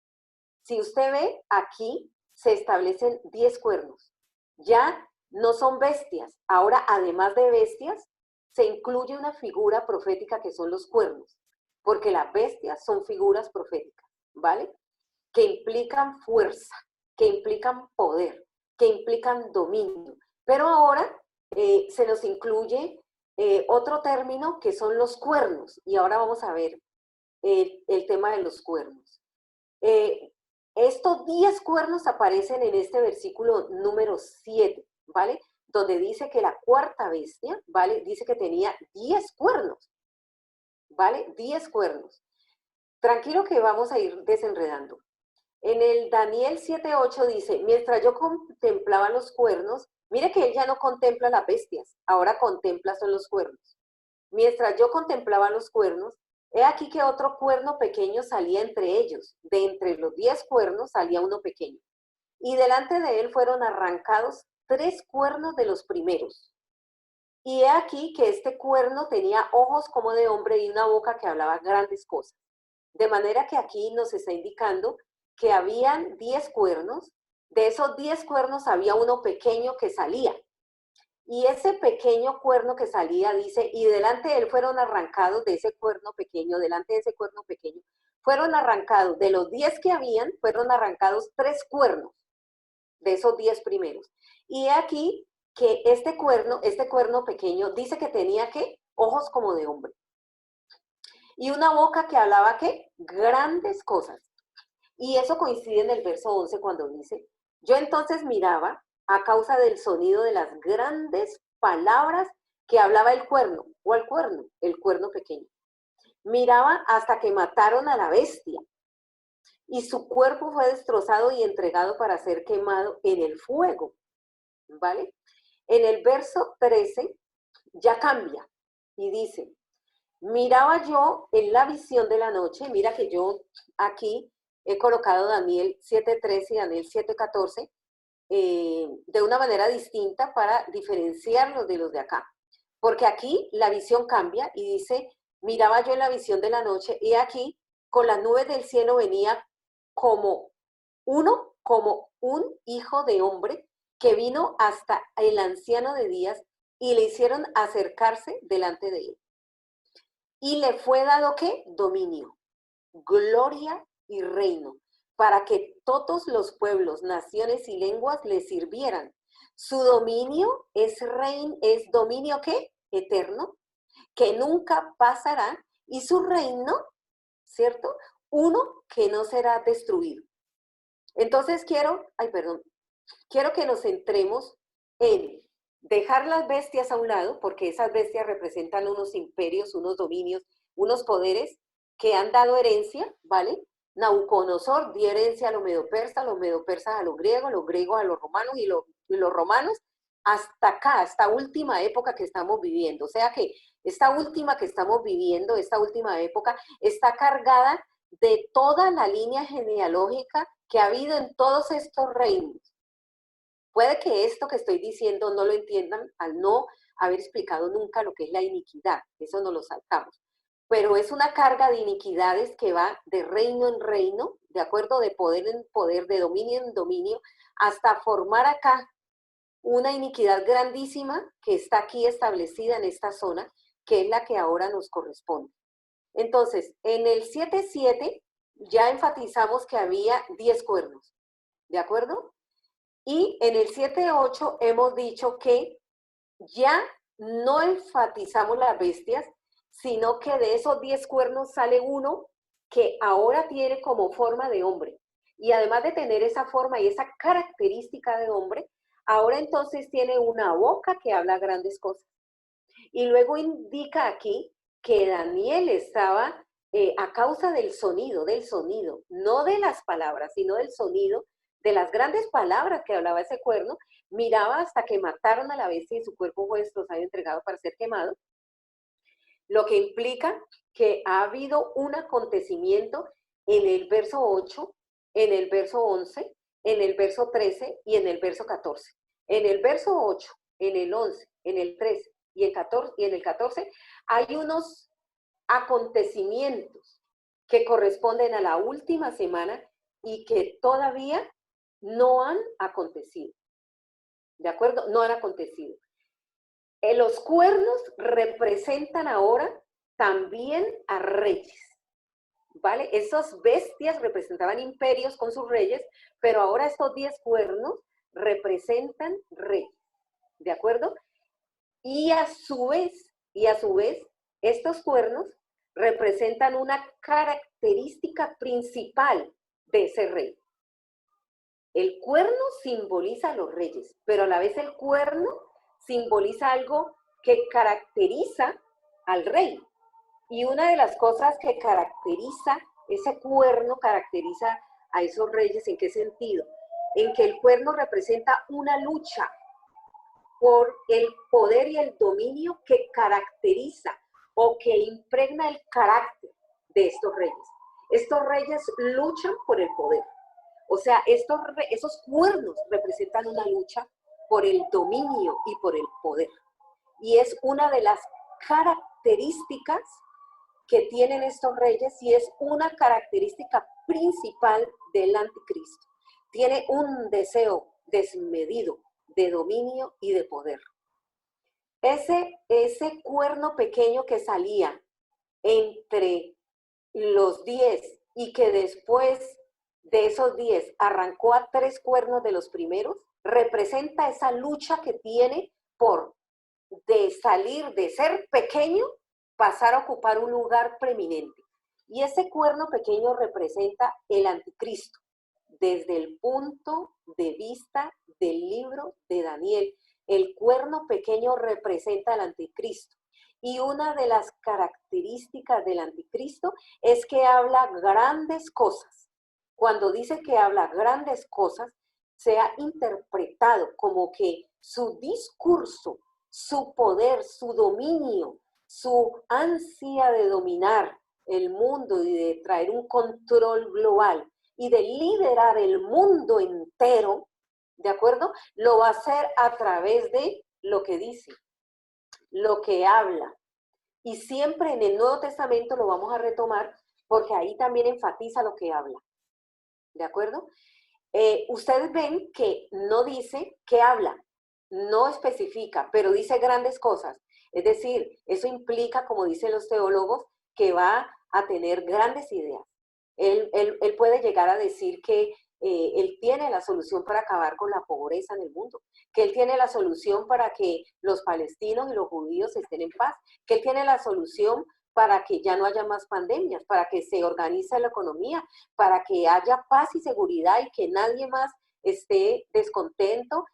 Si usted ve, aquí se establecen 10 cuernos. Ya no son bestias. Ahora, además de bestias, se incluye una figura profética que son los cuernos, porque las bestias son figuras proféticas, ¿vale? Que implican fuerza, que implican poder, que implican dominio. Pero ahora se nos incluye otro término que son los cuernos, y ahora vamos a ver el tema de los cuernos. Estos 10 cuernos aparecen en este versículo número 7, ¿vale? Donde dice que la 4ª bestia, ¿vale? Dice que tenía 10 cuernos, ¿vale? 10 cuernos. Tranquilo que vamos a ir desenredando. En el Daniel 7:8 dice, mientras yo contemplaba los cuernos, mire que él ya no contempla las bestias, ahora contempla son los cuernos. Mientras yo contemplaba los cuernos, he aquí que otro cuerno pequeño salía entre ellos. De entre los 10 cuernos salía uno pequeño. Y delante de él fueron arrancados 3 cuernos de los primeros. Y he aquí que este cuerno tenía ojos como de hombre y una boca que hablaba grandes cosas. De manera que aquí nos está indicando que habían 10 cuernos. De esos 10 cuernos había uno pequeño que salía. Y ese pequeño cuerno que salía, dice, y delante de él fueron arrancados de ese cuerno pequeño, delante de ese cuerno pequeño, fueron arrancados, de los 10 que habían, fueron arrancados 3 cuernos, de esos 10 primeros. Y aquí que este cuerno pequeño, dice que tenía, ¿qué? Ojos como de hombre. Y una boca que hablaba, ¿qué? Grandes cosas. Y eso coincide en el verso 11 cuando dice, yo entonces miraba a causa del sonido de las grandes palabras que hablaba el cuerno, o el cuerno pequeño. Miraba hasta que mataron a la bestia, y su cuerpo fue destrozado y entregado para ser quemado en el fuego, ¿vale? En el verso 13 ya cambia y dice, miraba yo en la visión de la noche, mira que yo aquí he colocado Daniel 7:13 y Daniel 7:14 de una manera distinta para diferenciarlos de los de acá. Porque aquí la visión cambia y dice, miraba yo en la visión de la noche y aquí con las nubes del cielo venía como un hijo de hombre que vino hasta el anciano de días y le hicieron acercarse delante de él. Y le fue dado, ¿qué? Dominio, gloria y reino, para que todos los pueblos, naciones y lenguas le sirvieran. Su dominio es dominio, ¿qué? Eterno, que nunca pasará, y su reino, ¿cierto? Uno que no será destruido. Entonces quiero que nos centremos en dejar las bestias a un lado, porque esas bestias representan unos imperios, unos dominios, unos poderes que han dado herencia, ¿vale? Nabucodonosor dio herencia a los medopersas a los griegos a los romanos y los romanos hasta acá, esta última época que estamos viviendo. O sea que esta última que estamos viviendo, esta última época, está cargada de toda la línea genealógica que ha habido en todos estos reinos. Puede que esto que estoy diciendo no lo entiendan al no haber explicado nunca lo que es la iniquidad, eso no lo saltamos. Pero es una carga de iniquidades que va de reino en reino, de acuerdo, de poder en poder, de dominio en dominio, hasta formar acá una iniquidad grandísima que está aquí establecida en esta zona, que es la que ahora nos corresponde. Entonces, en el 7.7 ya enfatizamos que había 10 cuernos, ¿de acuerdo? Y en el 7.8 hemos dicho que ya no enfatizamos las bestias, sino que de esos 10 cuernos sale uno que ahora tiene como forma de hombre. Y además de tener esa forma y esa característica de hombre, ahora entonces tiene una boca que habla grandes cosas. Y luego indica aquí que Daniel estaba, a causa del sonido, no de las palabras, sino del sonido, de las grandes palabras que hablaba ese cuerno, miraba hasta que mataron a la bestia y su cuerpo fue destrozado y entregado para ser quemado, lo que implica que ha habido un acontecimiento en el verso 8, en el verso 11, en el verso 13 y en el verso 14. En el verso 8, en el 11, en el 13 y en el 14 hay unos acontecimientos que corresponden a la última semana y que todavía no han acontecido. ¿De acuerdo? No han acontecido. Los cuernos representan ahora también a reyes, ¿vale? Esas bestias representaban imperios con sus reyes, pero ahora estos 10 cuernos representan reyes, ¿de acuerdo? Y a su vez, estos cuernos representan una característica principal de ese rey. El cuerno simboliza a los reyes, pero a la vez el cuerno simboliza algo que caracteriza al rey. Y una de las cosas que caracteriza, ese cuerno caracteriza a esos reyes, ¿en qué sentido? En que el cuerno representa una lucha por el poder y el dominio que caracteriza o que impregna el carácter de estos reyes. Estos reyes luchan por el poder. O sea, esos cuernos representan una lucha por el dominio y por el poder. Y es una de las características que tienen estos reyes y es una característica principal del anticristo. Tiene un deseo desmedido de dominio y de poder. Ese cuerno pequeño que salía entre los 10 y que después de esos 10 arrancó a 3 cuernos de los primeros, representa esa lucha que tiene por de salir de ser pequeño, pasar a ocupar un lugar preeminente. Y ese cuerno pequeño representa el anticristo, desde el punto de vista del libro de Daniel. El cuerno pequeño representa al anticristo. Y una de las características del anticristo es que habla grandes cosas. Cuando dice que habla grandes cosas, se ha interpretado como que su discurso, su poder, su dominio, su ansia de dominar el mundo y de traer un control global y de liderar el mundo entero, ¿de acuerdo? Lo va a hacer a través de lo que dice, lo que habla. Y siempre en el Nuevo Testamento lo vamos a retomar porque ahí también enfatiza lo que habla. ¿De acuerdo? ustedes ven que no dice qué habla, no especifica, pero dice grandes cosas. Es decir, eso implica, como dicen los teólogos, que va a tener grandes ideas. Él puede llegar a decir que él tiene la solución para acabar con la pobreza en el mundo, que él tiene la solución para que los palestinos y los judíos estén en paz, que él tiene la solución para que ya no haya más pandemias, para que se organice la economía, para que haya paz y seguridad y que nadie más esté descontento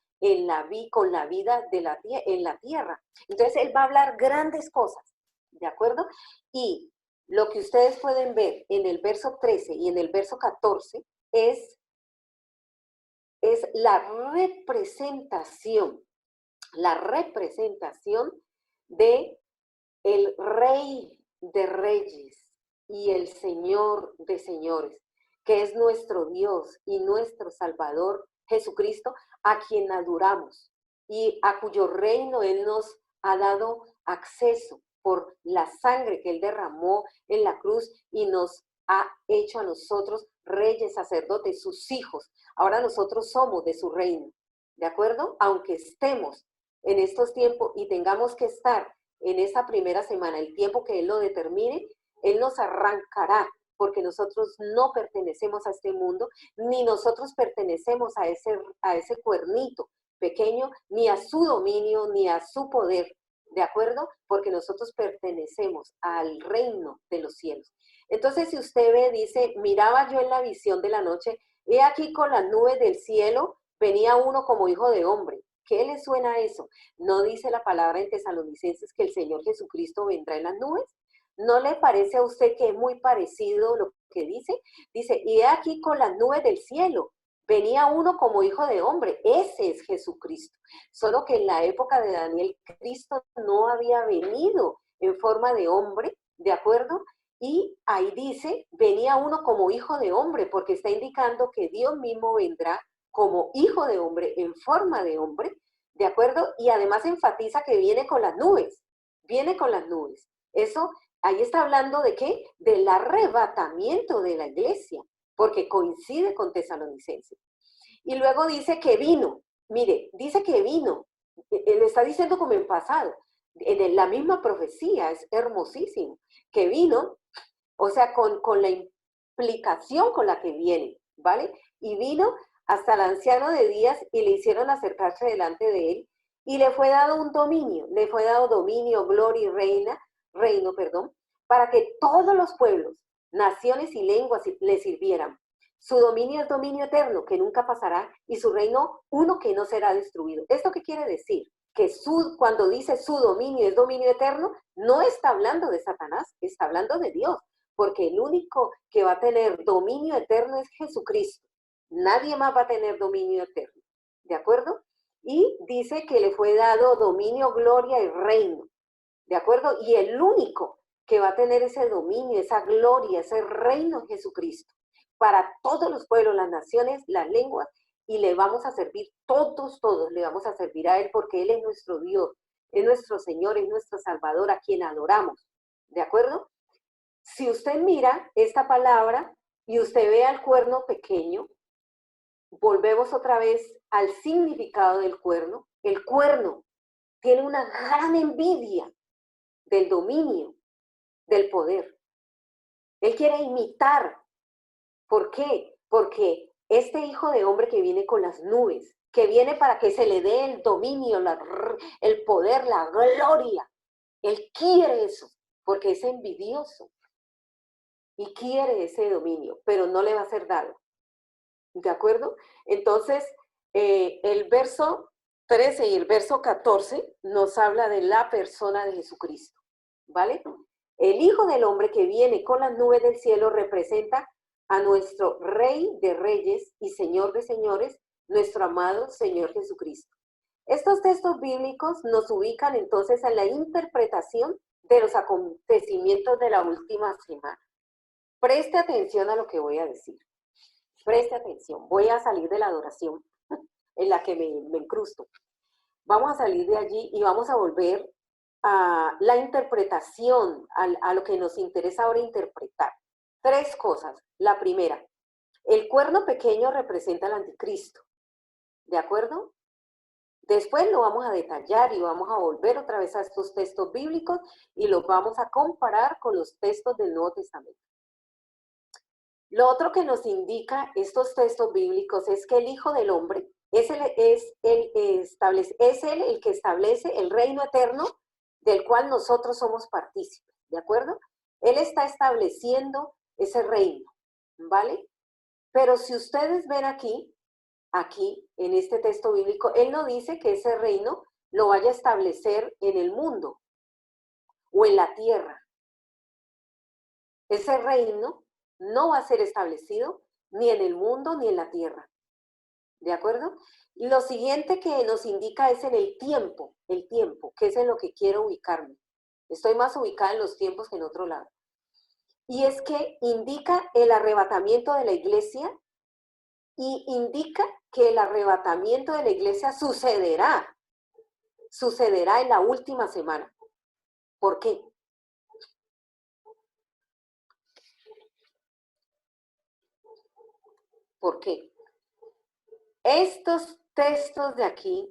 con la vida en la tierra. Entonces él va a hablar grandes cosas, ¿de acuerdo? Y lo que ustedes pueden ver en el verso 13 y en el verso 14 es la representación de el Rey de Reyes y el Señor de Señores, que es nuestro Dios y nuestro Salvador Jesucristo, a quien adoramos y a cuyo reino Él nos ha dado acceso por la sangre que Él derramó en la cruz y nos ha hecho a nosotros reyes, sacerdotes, sus hijos. Ahora nosotros somos de su reino, ¿de acuerdo? Aunque estemos en estos tiempos y tengamos que estar en esta primera semana, el tiempo que Él lo determine, Él nos arrancará, porque nosotros no pertenecemos a este mundo, ni nosotros pertenecemos a ese cuernito pequeño, ni a su dominio, ni a su poder, ¿de acuerdo? Porque nosotros pertenecemos al reino de los cielos. Entonces, si usted ve, dice, miraba yo en la visión de la noche, he aquí con las nubes del cielo, venía uno como hijo de hombre. ¿Qué le suena a eso? ¿No dice la palabra en Tesalonicenses que el Señor Jesucristo vendrá en las nubes? ¿No le parece a usted que es muy parecido lo que dice? Dice, y he aquí con las nubes del cielo, venía uno como hijo de hombre. Ese es Jesucristo. Solo que en la época de Daniel, Cristo no había venido en forma de hombre, ¿de acuerdo? Y ahí dice, venía uno como hijo de hombre, porque está indicando que Dios mismo vendrá como hijo de hombre, en forma de hombre, ¿de acuerdo? Y además enfatiza que viene con las nubes, viene con las nubes. Eso, ahí está hablando de ¿qué? Del arrebatamiento de la iglesia, porque coincide con Tesalonicenses. Y luego dice que vino, mire, dice que vino, le está diciendo como en pasado, en la misma profecía, es hermosísimo, que vino, o sea, con la implicación con la que viene, ¿vale? Y vino hasta el anciano de días y le hicieron acercarse delante de él y le fue dado un dominio, le fue dado dominio, gloria y reino, para que todos los pueblos, naciones y lenguas le sirvieran. Su dominio es dominio eterno, que nunca pasará, y su reino uno que no será destruido. ¿Esto qué quiere decir? Que cuando dice su dominio es dominio eterno, no está hablando de Satanás, está hablando de Dios, porque el único que va a tener dominio eterno es Jesucristo. Nadie más va a tener dominio eterno, ¿de acuerdo? Y dice que le fue dado dominio, gloria y reino, ¿de acuerdo? Y el único que va a tener ese dominio, esa gloria, ese reino es Jesucristo, para todos los pueblos, las naciones, las lenguas, y le vamos a servir todos le vamos a servir a Él, porque Él es nuestro Dios, es nuestro Señor, es nuestro Salvador, a quien adoramos, ¿de acuerdo? Si usted mira esta palabra y usted ve al cuerno pequeño, volvemos otra vez al significado del cuerno. El cuerno tiene una gran envidia del dominio, del poder. Él quiere imitar. ¿Por qué? Porque este hijo de hombre que viene con las nubes, que viene para que se le dé el dominio, el poder, la gloria, él quiere eso, porque es envidioso y quiere ese dominio, pero no le va a ser dado. ¿De acuerdo? Entonces, el verso 13 y el verso 14 nos habla de la persona de Jesucristo, ¿vale? El Hijo del Hombre que viene con las nubes del cielo representa a nuestro Rey de Reyes y Señor de Señores, nuestro amado Señor Jesucristo. Estos textos bíblicos nos ubican entonces en la interpretación de los acontecimientos de la última semana. Preste atención a lo que voy a decir. Preste atención. Voy a salir de la adoración en la que me incrusto. Vamos a salir de allí y vamos a volver a la interpretación, a lo que nos interesa ahora interpretar. Tres cosas. La primera, El cuerno pequeño representa al anticristo, ¿de acuerdo? Después lo vamos a detallar y vamos a volver otra vez a estos textos bíblicos y los vamos a comparar con los textos del Nuevo Testamento. Lo otro que nos indica estos textos bíblicos es que el Hijo del Hombre es el que establece el reino eterno del cual nosotros somos partícipes, ¿de acuerdo? Él está estableciendo ese reino, ¿vale? Pero si ustedes ven aquí en este texto bíblico, él no dice que ese reino lo vaya a establecer en el mundo o en la tierra. Ese reino no va a ser establecido ni en el mundo ni en la tierra. ¿De acuerdo? Y lo siguiente que nos indica es en el tiempo, que es en lo que quiero ubicarme. Estoy más ubicada en los tiempos que en otro lado. Y es que indica el arrebatamiento de la iglesia y indica que el arrebatamiento de la iglesia sucederá en la última semana. ¿Por qué? ¿Por qué? Estos textos de aquí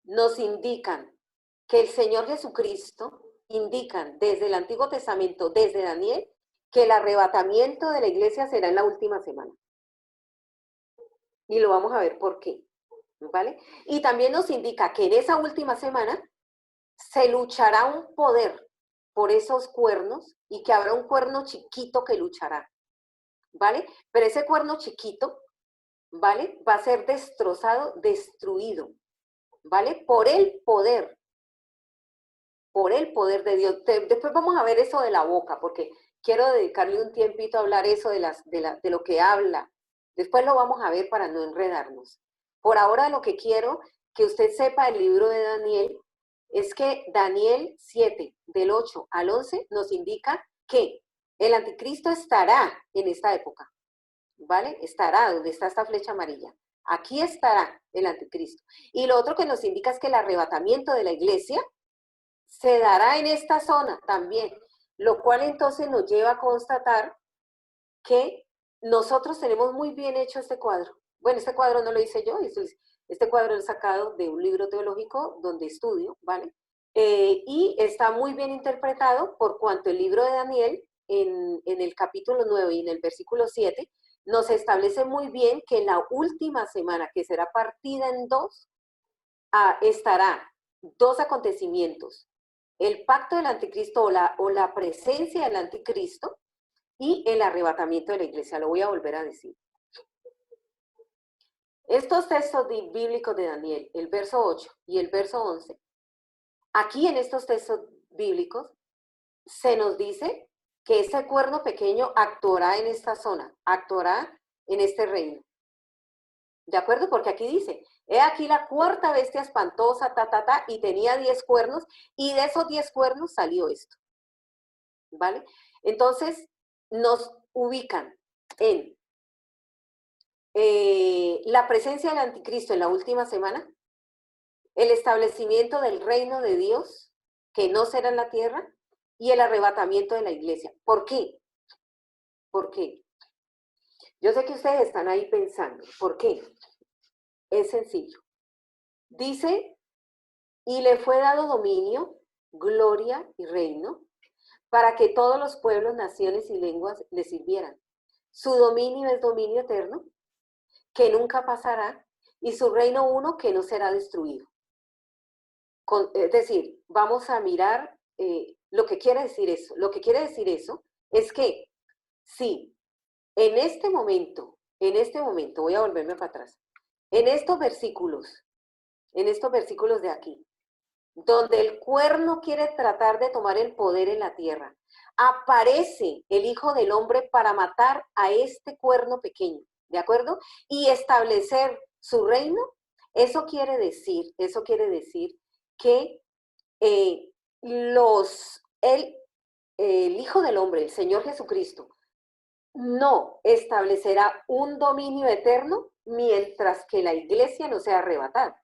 nos indican que el Señor Jesucristo indican desde el Antiguo Testamento, desde Daniel, que el arrebatamiento de la iglesia será en la última semana. Y lo vamos a ver por qué, ¿vale? Y también nos indica que en esa última semana se luchará un poder por esos cuernos y que habrá un cuerno chiquito que luchará, ¿vale? Pero ese cuerno chiquito, ¿vale? Va a ser destrozado, destruido, ¿vale? Por el poder de Dios. Después vamos a ver eso de la boca, porque quiero dedicarle un tiempito a hablar eso de lo que habla. Después lo vamos a ver para no enredarnos. Por ahora lo que quiero que usted sepa del libro de Daniel es que Daniel 7, del 8 al 11, nos indica que el anticristo estará en esta época, ¿vale? Estará donde está esta flecha amarilla. Aquí estará el anticristo. Y lo otro que nos indica es que el arrebatamiento de la iglesia se dará en esta zona también, lo cual entonces nos lleva a constatar que nosotros tenemos muy bien hecho este cuadro. Bueno, este cuadro no lo hice yo, este cuadro lo he sacado de un libro teológico donde estudio, ¿vale? Y está muy bien interpretado por cuanto el libro de Daniel, en el capítulo 9 y en el versículo 7, nos establece muy bien que en la última semana, que será partida en dos, estará dos acontecimientos: el pacto del anticristo o la presencia del anticristo y el arrebatamiento de la iglesia. Lo voy a volver a decir. Estos textos bíblicos de Daniel, el verso 8 y el verso 11, aquí en estos textos bíblicos se nos dice que ese cuerno pequeño actuará en esta zona, actuará en este reino. ¿De acuerdo? Porque aquí dice, he aquí la cuarta bestia espantosa, y tenía 10 cuernos, y de esos 10 cuernos salió esto. ¿Vale? Entonces, nos ubican en la presencia del anticristo en la última semana, el establecimiento del reino de Dios, que no será en la tierra, y el arrebatamiento de la iglesia. ¿Por qué? ¿Por qué? Yo sé que ustedes están ahí pensando, ¿por qué? Es sencillo. Dice, y le fue dado dominio, gloria y reino, para que todos los pueblos, naciones y lenguas le sirvieran. Su dominio es dominio eterno, que nunca pasará, y su reino uno que no será destruido. Es decir, vamos a mirar lo que quiere decir eso. Lo que quiere decir eso es que si en este momento, voy a volverme para atrás, en estos versículos de aquí, donde el cuerno quiere tratar de tomar el poder en la tierra, aparece el Hijo del Hombre para matar a este cuerno pequeño, ¿de acuerdo? Y establecer su reino. Eso quiere decir que el Hijo del Hombre, el Señor Jesucristo, no establecerá un dominio eterno mientras que la iglesia no sea arrebatada.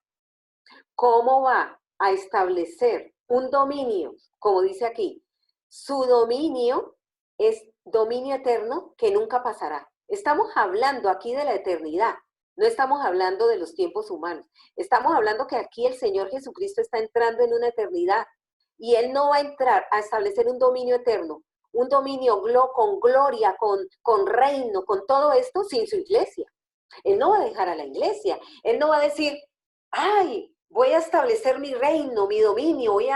¿Cómo va a establecer un dominio? Como dice aquí, su dominio es dominio eterno que nunca pasará. Estamos hablando aquí de la eternidad, no estamos hablando de los tiempos humanos. Estamos hablando que aquí el Señor Jesucristo está entrando en una eternidad y Él no va a entrar a establecer un dominio eterno, un dominio con gloria, con reino, con todo esto sin su iglesia. Él no va a dejar a la iglesia. Él no va a decir, ay, voy a establecer mi reino, mi dominio, voy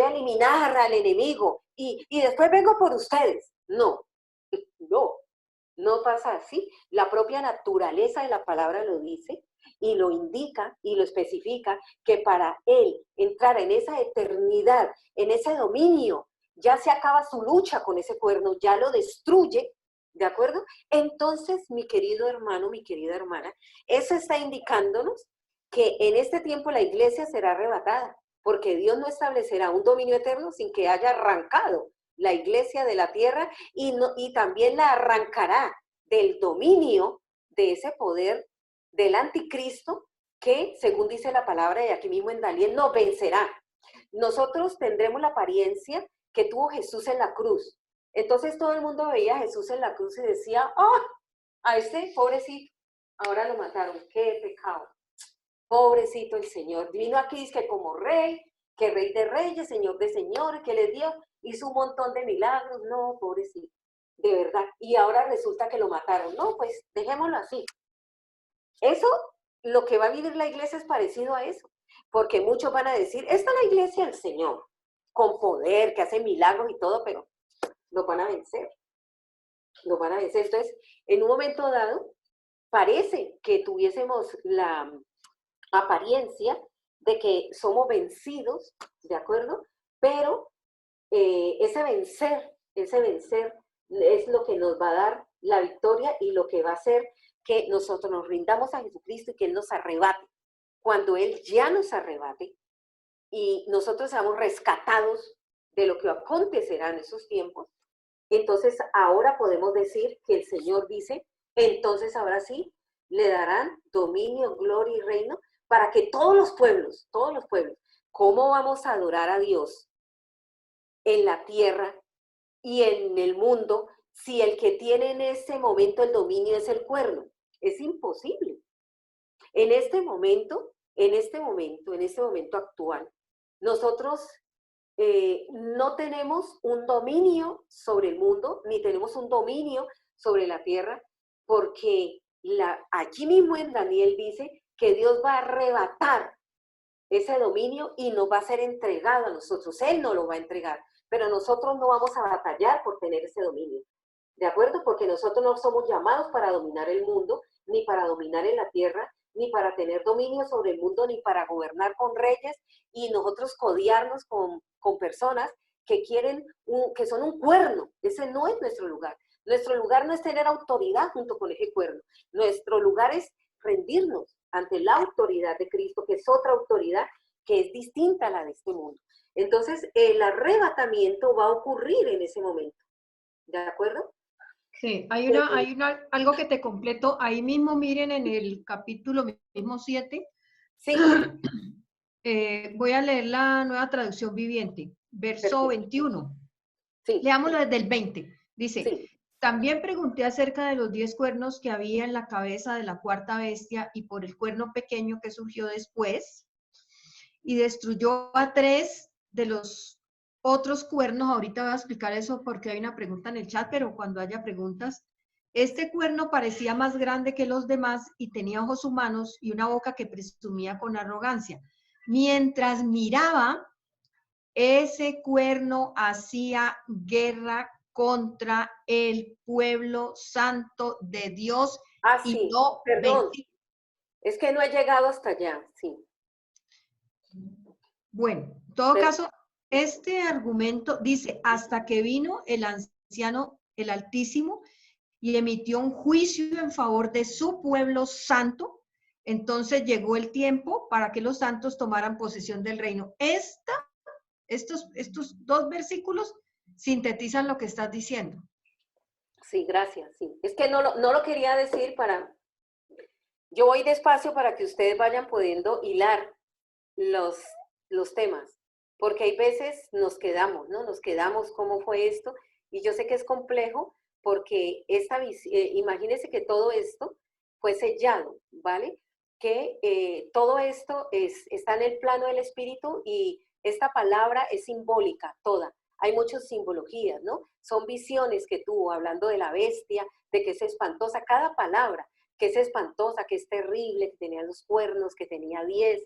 a eliminar al enemigo y después vengo por ustedes. No, no, no pasa así. La propia naturaleza de la palabra lo dice y lo indica y lo especifica que para Él entrar en esa eternidad, en ese dominio, ya se acaba su lucha con ese cuerno, ya lo destruye, ¿de acuerdo? Entonces, mi querido hermano, mi querida hermana, eso está indicándonos que en este tiempo la iglesia será arrebatada, porque Dios no establecerá un dominio eterno sin que haya arrancado la iglesia de la tierra y también la arrancará del dominio de ese poder del anticristo que, según dice la palabra de aquí mismo en Daniel, nos vencerá. Nosotros tendremos la apariencia que tuvo Jesús en la cruz. Entonces todo el mundo veía a Jesús en la cruz y decía, ¡oh! A este pobrecito, ahora lo mataron, qué pecado. Pobrecito el Señor, vino aquí es que como rey, que rey de reyes, señor de señores, que les dio, hizo un montón de milagros, no, pobrecito, de verdad. Y ahora resulta que lo mataron, no, pues dejémoslo así. Eso, lo que va a vivir la iglesia es parecido a eso, porque muchos van a decir, esta es la iglesia del Señor, con poder, que hace milagros y todo, pero lo van a vencer, lo van a vencer. Entonces, en un momento dado, parece que tuviésemos la apariencia de que somos vencidos, ¿de acuerdo? Pero ese vencer es lo que nos va a dar la victoria y lo que va a hacer que nosotros nos rindamos a Jesucristo y que Él nos arrebate. Cuando Él ya nos arrebate y nosotros seamos rescatados de lo que acontecerá en esos tiempos, entonces ahora podemos decir que el Señor dice, entonces ahora sí, le darán dominio, gloria y reino para que todos los pueblos, ¿cómo vamos a adorar a Dios en la tierra y en el mundo si el que tiene en ese momento el dominio es el cuerno? Es imposible. En este momento actual, nosotros no tenemos un dominio sobre el mundo, ni tenemos un dominio sobre la tierra, porque aquí mismo en Daniel dice que Dios va a arrebatar ese dominio y nos va a ser entregado a nosotros. Él no lo va a entregar, pero nosotros no vamos a batallar por tener ese dominio. ¿De acuerdo? Porque nosotros no somos llamados para dominar el mundo, ni para dominar en la tierra, ni para tener dominio sobre el mundo, ni para gobernar con reyes y nosotros codiarnos con personas que quieren, que son un cuerno. Ese no es nuestro lugar. Nuestro lugar no es tener autoridad junto con ese cuerno. Nuestro lugar es rendirnos ante la autoridad de Cristo, que es otra autoridad que es distinta a la de este mundo. Entonces, el arrebatamiento va a ocurrir en ese momento. ¿De acuerdo? Sí, hay algo que te completo. Ahí mismo, miren, en el capítulo mismo 7. Sí. Voy a leer la Nueva Traducción Viviente, verso 21. Sí. Leámoslo desde el 20. Dice, sí. También pregunté acerca de los 10 cuernos que había en la cabeza de la cuarta bestia y por el cuerno pequeño que surgió después, y destruyó a 3 de los otros cuernos. Ahorita voy a explicar eso porque hay una pregunta en el chat, pero cuando haya preguntas. Este cuerno parecía más grande que los demás y tenía ojos humanos y una boca que presumía con arrogancia. Mientras miraba, ese cuerno hacía guerra contra el pueblo santo de Dios y sí, no perdón. vencía. Es que no he llegado hasta allá, sí. Bueno, en todo caso, este argumento dice, hasta que vino el anciano, el Altísimo, y emitió un juicio en favor de su pueblo santo, entonces llegó el tiempo para que los santos tomaran posesión del reino. Estos 2 versículos sintetizan lo que estás diciendo. Sí, gracias, sí. Es que no lo quería decir yo voy despacio para que ustedes vayan pudiendo hilar los temas, porque hay veces nos quedamos, ¿no? Nos quedamos, ¿cómo fue esto? Y yo sé que es complejo, porque imagínense que todo esto fue sellado, ¿vale? Que todo esto está en el plano del espíritu y esta palabra es simbólica, toda. Hay muchas simbologías, ¿no? Son visiones que tuvo, hablando de la bestia, de que es espantosa, cada palabra, que es espantosa, que es terrible, que tenía los cuernos, que tenía 10,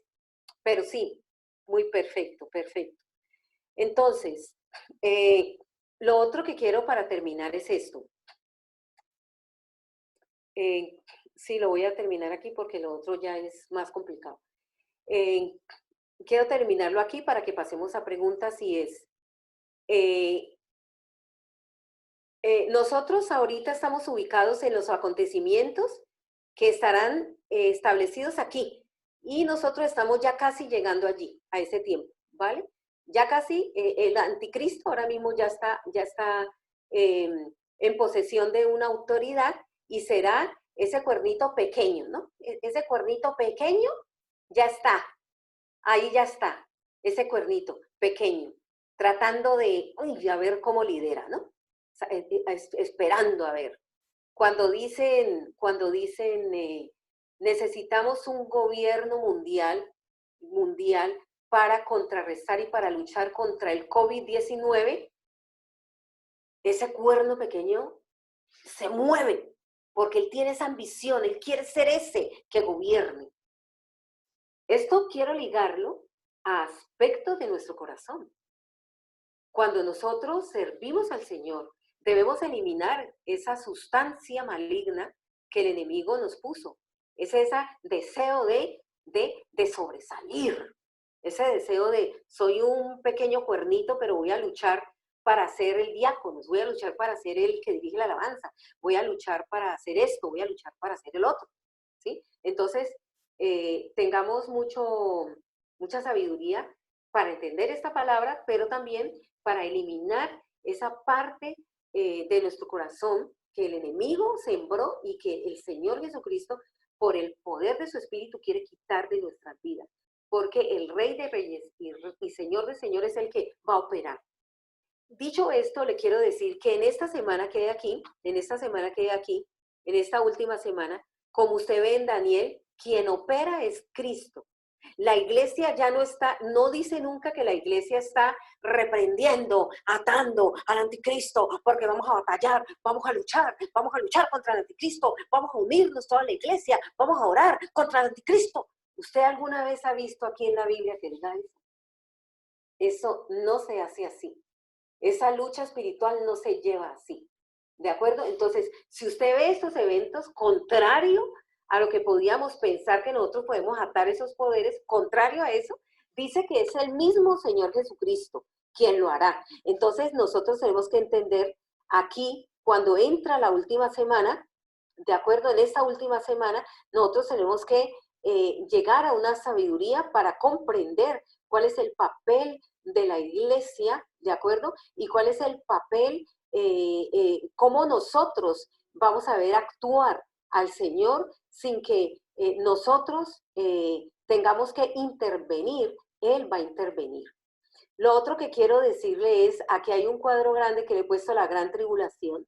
pero sí, muy perfecto, perfecto. Entonces, lo otro que quiero para terminar es esto. Sí, lo voy a terminar aquí porque lo otro ya es más complicado. Quiero terminarlo aquí para que pasemos a preguntas y es, nosotros ahorita estamos ubicados en los acontecimientos que estarán establecidos aquí y nosotros estamos ya casi llegando allí, a ese tiempo, ¿vale? Ya casi el anticristo ahora mismo ya está en posesión de una autoridad y será ese cuernito pequeño, ¿no? Ese cuernito pequeño ya está, ahí ya está, ese cuernito pequeño, tratando de, uy, a ver cómo lidera, ¿no? Esperando a ver. Cuando dicen necesitamos un gobierno mundial para contrarrestar y para luchar contra el COVID-19, ese cuerno pequeño se mueve, porque él tiene esa ambición, él quiere ser ese que gobierne. Esto quiero ligarlo a aspectos de nuestro corazón. Cuando nosotros servimos al Señor, debemos eliminar esa sustancia maligna que el enemigo nos puso. Es ese deseo de sobresalir. Ese deseo de, soy un pequeño cuernito, pero voy a luchar para ser el diácono, voy a luchar para ser el que dirige la alabanza, voy a luchar para hacer esto, voy a luchar para hacer el otro. ¿Sí? Entonces, tengamos mucha sabiduría para entender esta palabra, pero también para eliminar esa parte de nuestro corazón que el enemigo sembró y que el Señor Jesucristo, por el poder de su Espíritu, quiere quitar de nuestras vidas. Porque el Rey de Reyes y Señor de Señores es el que va a operar. Dicho esto, le quiero decir que en esta semana que hay aquí, en esta última semana, como usted ve en Daniel, quien opera es Cristo. La iglesia ya no dice nunca que la iglesia está reprendiendo, atando al anticristo, porque vamos a batallar, vamos a luchar contra el anticristo, vamos a unirnos toda la iglesia, vamos a orar contra el anticristo. ¿Usted alguna vez ha visto aquí en la Biblia que diga eso? Eso no se hace así. Esa lucha espiritual no se lleva así. ¿De acuerdo? Entonces, si usted ve estos eventos contrario a lo que podíamos pensar que nosotros podemos atar esos poderes, contrario a eso, dice que es el mismo Señor Jesucristo quien lo hará. Entonces, nosotros tenemos que entender aquí, cuando entra la última semana, ¿de acuerdo? En esta última semana, nosotros tenemos que llegar a una sabiduría para comprender cuál es el papel de la iglesia, ¿de acuerdo? Y cuál es el papel, cómo nosotros vamos a ver actuar al Señor sin que nosotros tengamos que intervenir, Él va a intervenir. Lo otro que quiero decirle es, aquí hay un cuadro grande que le he puesto la gran tribulación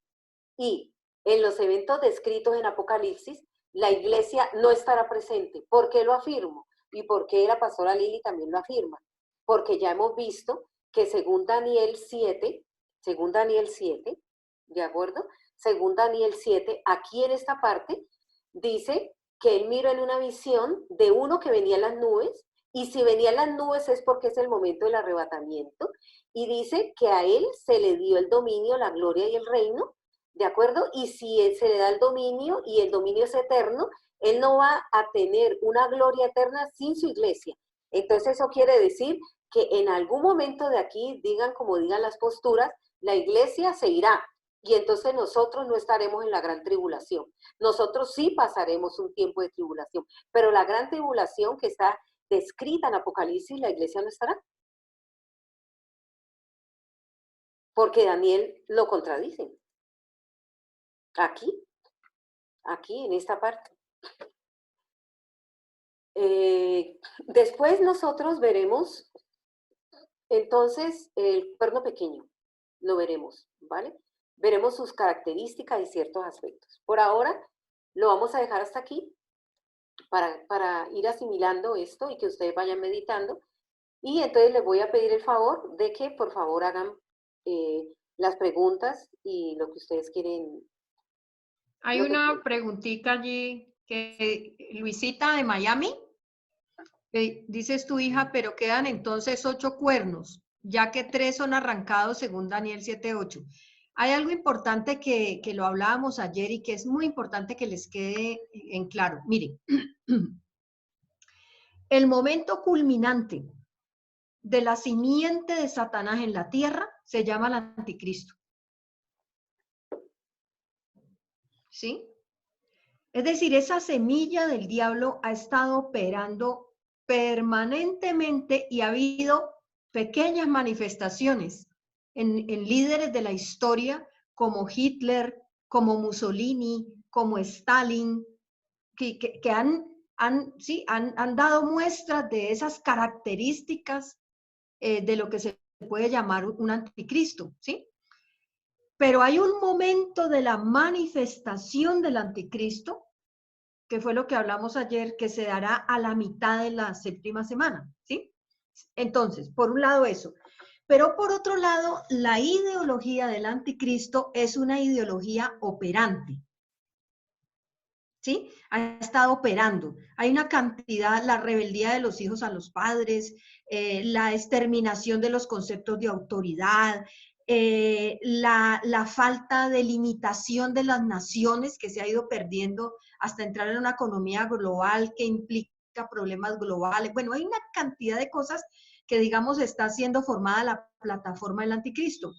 y en los eventos descritos en Apocalipsis, la iglesia no estará presente. ¿Por qué lo afirmo? Y por qué la pastora Lili también lo afirma. Porque ya hemos visto que según Daniel 7, ¿de acuerdo? Según Daniel 7, aquí en esta parte, dice que él miró en una visión de uno que venía en las nubes, y si venía en las nubes es porque es el momento del arrebatamiento, y dice que a él se le dio el dominio, la gloria y el reino, ¿de acuerdo? Y si se le da el dominio y el dominio es eterno, él no va a tener una gloria eterna sin su iglesia. Entonces eso quiere decir que en algún momento de aquí, digan como digan las posturas, la iglesia se irá y entonces nosotros no estaremos en la gran tribulación. Nosotros sí pasaremos un tiempo de tribulación, pero la gran tribulación que está descrita en Apocalipsis, la iglesia no estará. Porque Daniel lo contradice. Aquí, en esta parte. Después nosotros veremos, entonces, el cuerno pequeño, lo veremos, ¿vale? veremos sus características y ciertos aspectos. Por ahora lo vamos a dejar hasta aquí para ir asimilando esto y que ustedes vayan meditando. Y entonces les voy a pedir el favor de que por favor hagan las preguntas y lo que ustedes quieren. Hay una preguntita allí que Luisita de Miami. Dices tu hija, pero quedan entonces 8 cuernos, ya que 3 son arrancados según Daniel 7:8. Hay algo importante que lo hablábamos ayer y que es muy importante que les quede en claro. Miren, el momento culminante de la simiente de Satanás en la tierra se llama el anticristo. ¿Sí? Es decir, esa semilla del diablo ha estado operando permanentemente y ha habido pequeñas manifestaciones en líderes de la historia como Hitler, como Mussolini, como Stalin, que han dado muestras de esas características de lo que se puede llamar un anticristo, ¿sí? Pero hay un momento de la manifestación del anticristo, que fue lo que hablamos ayer, que se dará a la mitad de la séptima semana, ¿sí? Entonces, por un lado eso. Pero por otro lado, la ideología del anticristo es una ideología operante, ¿sí? Ha estado operando. Hay una cantidad, la rebeldía de los hijos a los padres, la exterminación de los conceptos de autoridad, la falta de limitación de las naciones que se ha ido perdiendo hasta entrar en una economía global que implica problemas globales. Bueno, hay una cantidad de cosas que, digamos, está siendo formada la plataforma del anticristo.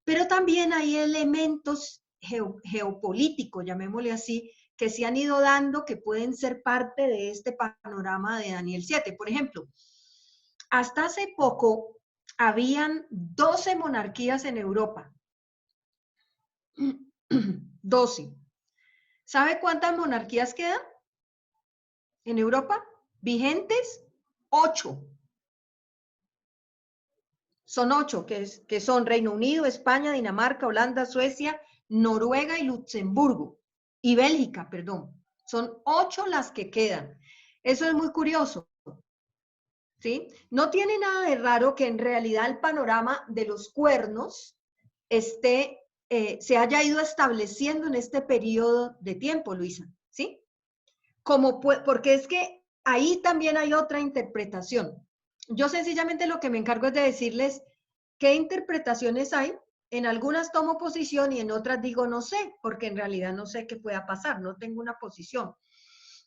Pero también hay elementos geopolíticos, llamémosle así, que se han ido dando que pueden ser parte de este panorama de Daniel 7. Por ejemplo, hasta hace poco habían 12 monarquías en Europa. 12. ¿Sabe cuántas monarquías quedan en Europa? Vigentes, 8. Son 8, que son Reino Unido, España, Dinamarca, Holanda, Suecia, Noruega y Luxemburgo. Y Bélgica, perdón. Son 8 las que quedan. Eso es muy curioso, ¿sí? No tiene nada de raro que en realidad el panorama de los cuernos se haya ido estableciendo en este periodo de tiempo, Luisa, ¿sí? Porque es que ahí también hay otra interpretación. Yo sencillamente lo que me encargo es de decirles qué interpretaciones hay. En algunas tomo posición y en otras digo no sé, porque en realidad no sé qué pueda pasar, no tengo una posición.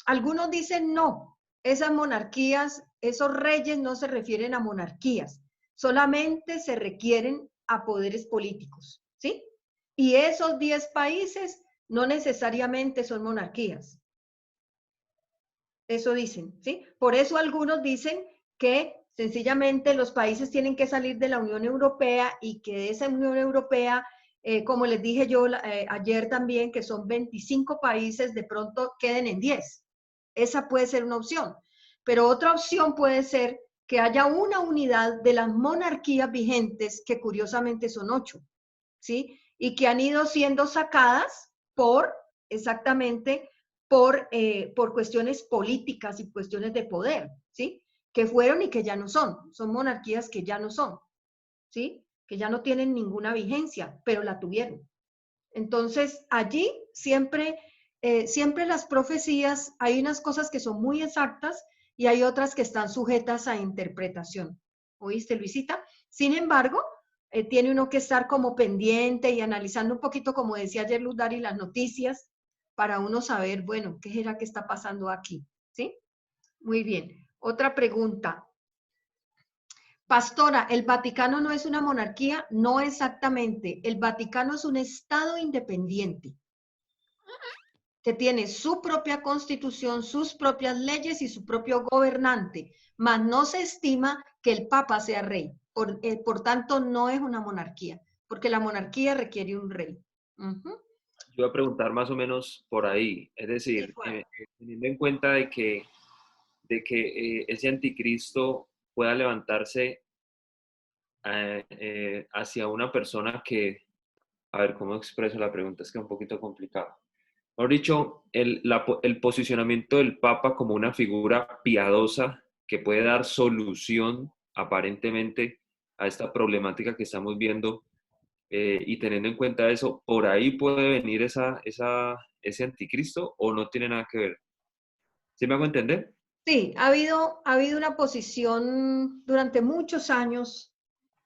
Algunos dicen no, esas monarquías, esos reyes no se refieren a monarquías, solamente se requieren a poderes políticos, ¿sí? Y esos 10 países no necesariamente son monarquías. Eso dicen, ¿sí? Por eso algunos dicen que sencillamente los países tienen que salir de la Unión Europea y que de esa Unión Europea, como les dije yo ayer también, que son 25 países, de pronto queden en 10. Esa puede ser una opción. Pero otra opción puede ser que haya una unidad de las monarquías vigentes, que curiosamente son 8, ¿sí? Y que han ido siendo sacadas exactamente, por cuestiones políticas y cuestiones de poder, ¿sí? Que fueron y que ya no son monarquías que ya no son, ¿sí? Que ya no tienen ninguna vigencia, pero la tuvieron. Entonces, allí siempre las profecías, hay unas cosas que son muy exactas y hay otras que están sujetas a interpretación. ¿Oíste, Luisita? Sin embargo, tiene uno que estar como pendiente y analizando un poquito, como decía ayer Luz Dari, las noticias, para uno saber, bueno, ¿qué será que está pasando aquí? ¿Sí? Muy bien. Otra pregunta. Pastora, ¿el Vaticano no es una monarquía? No exactamente. El Vaticano es un estado independiente que tiene su propia constitución, sus propias leyes y su propio gobernante, mas no se estima que el Papa sea rey. Por tanto, no es una monarquía, porque la monarquía requiere un rey. Yo voy a preguntar más o menos por ahí, es Sí, decir, bueno. teniendo en cuenta de que ese anticristo pueda levantarse hacia una persona que A ver, ¿cómo expreso la pregunta? Es que es un poquito complicado. Mejor dicho, el posicionamiento del Papa como una figura piadosa que puede dar solución aparentemente a esta problemática que estamos viendo, y teniendo en cuenta eso, ¿por ahí puede venir ese anticristo o no tiene nada que ver? ¿Sí me hago entender? Sí, ha habido una posición durante muchos años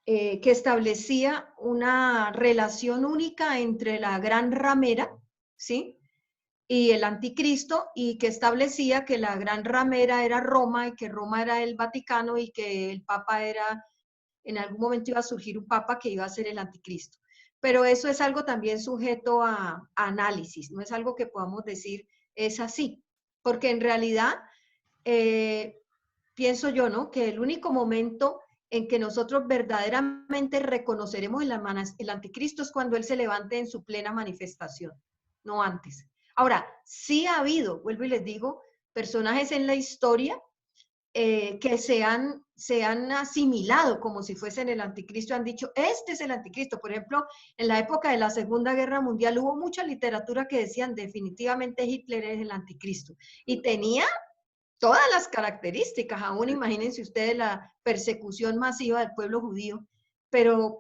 que establecía una relación única entre la gran ramera, ¿sí? Y el anticristo, y que establecía que la gran ramera era Roma y que Roma era el Vaticano y que el Papa era, en algún momento iba a surgir un Papa que iba a ser el anticristo. Pero eso es algo también sujeto a análisis, no es algo que podamos decir es así, porque en realidad eh, pienso yo, ¿no? Que el único momento en que nosotros verdaderamente reconoceremos el anticristo es cuando él se levante en su plena manifestación, no antes. Ahora, sí ha habido, vuelvo y les digo, personajes en la historia que se han asimilado como si fuesen el anticristo, han dicho, este es el anticristo. Por ejemplo, en la época de la Segunda Guerra Mundial hubo mucha literatura que decían definitivamente Hitler es el anticristo. Y tenía todas las características, aún imagínense ustedes la persecución masiva del pueblo judío, pero